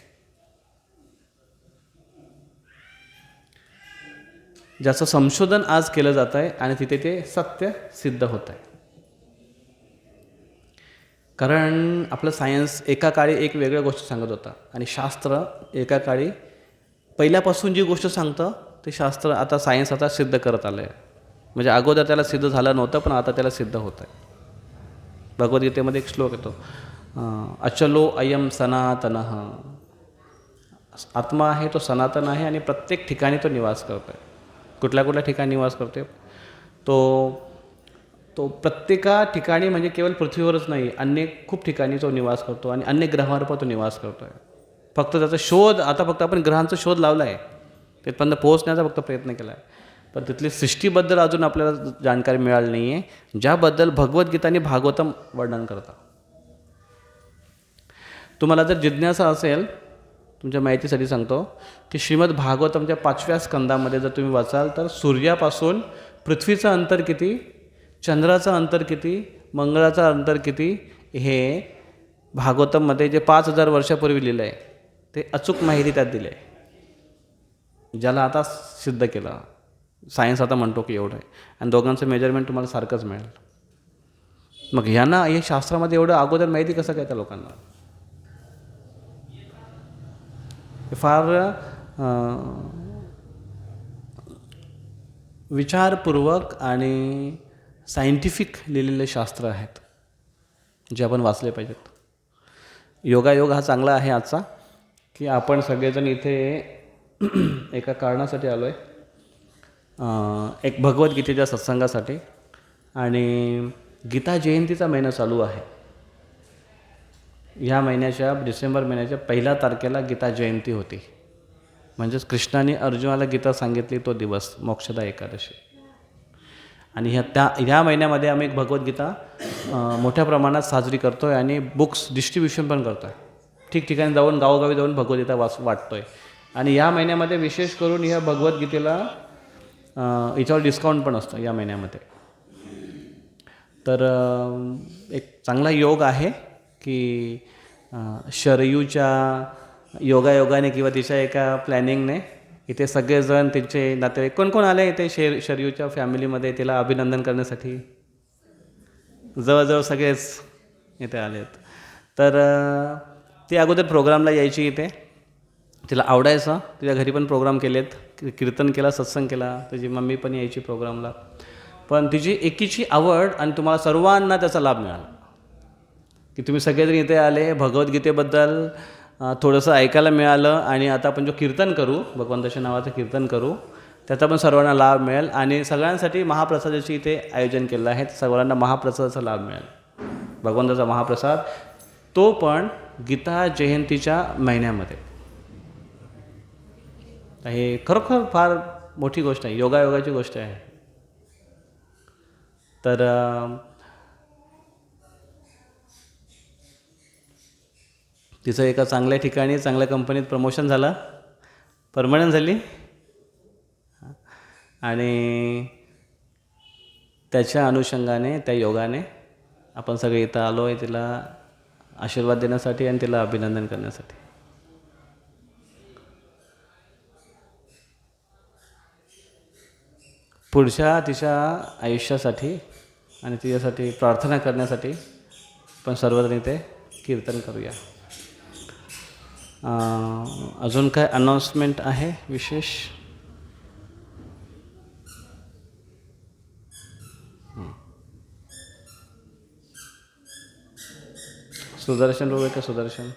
ज्याचं संशोधन आज केलं जात आहे आणि तिथे ते सत्य सिद्ध होत आहे. कारण आपलं सायन्स एका काळी एक वेगळ्या गोष्ट सांगत होता आणि शास्त्र एका काळी पहिल्यापासून जी गोष्ट सांगतं ते शास्त्र आता सायन्स आता सिद्ध करत आलं आहे. म्हणजे अगोदर त्याला सिद्ध झालं नव्हतं, पण आता त्याला सिद्ध होत आहे. भगवद्गीतेमध्ये एक श्लोक येतो, अचलो अयम सनातनः. आत्मा आहे तो सनातन आहे आणि प्रत्येक ठिकाणी तो निवास करतो आहे. कुठल्या कुठल्या ठिकाणी निवास करतो? तो तो प्रत्येका ठिकाणी म्हणजे केवळ पृथ्वीवरच नाही, अन्य खूप ठिकाणी तो निवास करतो आणि अन्य ग्रहावर पण तो निवास करतो आहे. फक्त त्याचा शोध आता फक्त आपण ग्रहांचा शोध लावला आहे, तिथपर्यंत पोहोचण्याचा फक्त प्रयत्न केला आहे, पण तिथली सृष्टीबद्दल अजून आपल्याला जाणकारी मिळाली नाही आहे, ज्याबद्दल भगवद्गीता आणि भागवतम वर्णन करतात. तुम्हाला जर जिज्ञासा असेल, तुमच्या माहितीसाठी सांगतो की श्रीमद भागवतमच्या 5व्या स्कंदामध्ये जर तुम्ही वाचाल तर सूर्यापासून पृथ्वीचं अंतर किती, चंद्राचं अंतर किती, मंगळाचं अंतर किती, हे भागवतममध्ये जे 5000 वर्षापूर्वी लिहिलं आहे ते अचूक माहिती त्यात दिली आहे, ज्याला आता सिद्ध केलं. सायन्स आता म्हणतो की एवढं आहे आणि दोघांचं मेजरमेंट तुम्हाला सारखंच मिळेल. मग ह्यांना हे शास्त्रामध्ये एवढं अगोदर माहिती कसं काय त्या लोकांना? फार विचारपूर्वक आणि सायंटिफिक लिहिलेले शास्त्र आहेत, जे आपण वाचले पाहिजेत. योगायोग हा चांगला आहे आजचा, की आपण सगळेजण इथे एका कारणासाठी आलो आहे, एक भगवद्गीतेच्या सत्संगासाठी. आणि गीता जयंतीचा महिना चालू आहे. ह्या महिन्याच्या डिसेंबर महिन्याच्या 1 तारखेला गीता जयंती होती, म्हणजेच कृष्णाने अर्जुनाला गीता सांगितली तो दिवस, मोक्षदा एकादशी. आणि ह्या महिन्यामध्ये आम्ही एक भगवद्गीता मोठ्या प्रमाणात साजरी करतो आहे आणि बुक्स डिस्ट्रीब्युशन पण करतो आहे. ठिकठिकाणी जाऊन, गावोगावी जाऊन भगवद्गीता वाटतो आहे. आणि या महिन्यामध्ये विशेष करून ह्या भगवद्गीतेला याच्यावर डिस्काउंट पण असतं या महिन्यामध्ये. तर एक चांगला योग आहे की शरयूच्या योगायोगाने किंवा तिच्या एका प्लॅनिंगने इथे सगळेजण, त्यांचे नातेवाईक कोण कोण आले इथे शरयूच्या फॅमिलीमध्ये तिला अभिनंदन करण्यासाठी? जवळजवळ सगळेच इथे आलेत. तर ती अगोदर प्रोग्रामला यायची इथे, तिला आवडायचं, तिच्या घरी पण प्रोग्राम केलेत, कीर्तन केला, सत्संग केला, तिची मम्मी पण यायची प्रोग्रामला. पण तिची एकीची आवड आणि तुम्हाला सर्वांना त्याचा लाभ मिळाला की तुम्ही सगळेजण इथे आले, भगवद्गीतेबद्दल थोडंसं ऐकायला मिळालं आणि आता आपण जो कीर्तन करू, भगवंताच्या नावाचं कीर्तन करू, त्याचा पण सर्वांना लाभ मिळेल. आणि सगळ्यांसाठी महाप्रसादाची इथे आयोजन केलं आहे, सर्वांना महाप्रसादाचा लाभ मिळेल, भगवंताचा महाप्रसाद, तो पण गीता जयंतीच्या महिन्यामध्ये. हे खरोखर फार मोठी गोष्ट आहे, योगायोगाची गोष्ट आहे. तर तिचं एका चांगल्या ठिकाणी, चांगल्या कंपनीत प्रमोशन झालं, परमनंट झाली. आणि त्याच्या अनुषंगाने, त्या योगाने आपण सगळे इथं आलो आहे तिला आशीर्वाद देण्यासाठी आणि तिला अभिनंदन करण्यासाठी. पुढच्या तिच्या आयुष्यासाठी आणि तिच्यासाठी प्रार्थना करण्यासाठी पण सर्वजण इथे कीर्तन करूया. अजून काय अनाउन्समेंट आहे विशेष? सुदर्शन बघूया का? सुदर्शन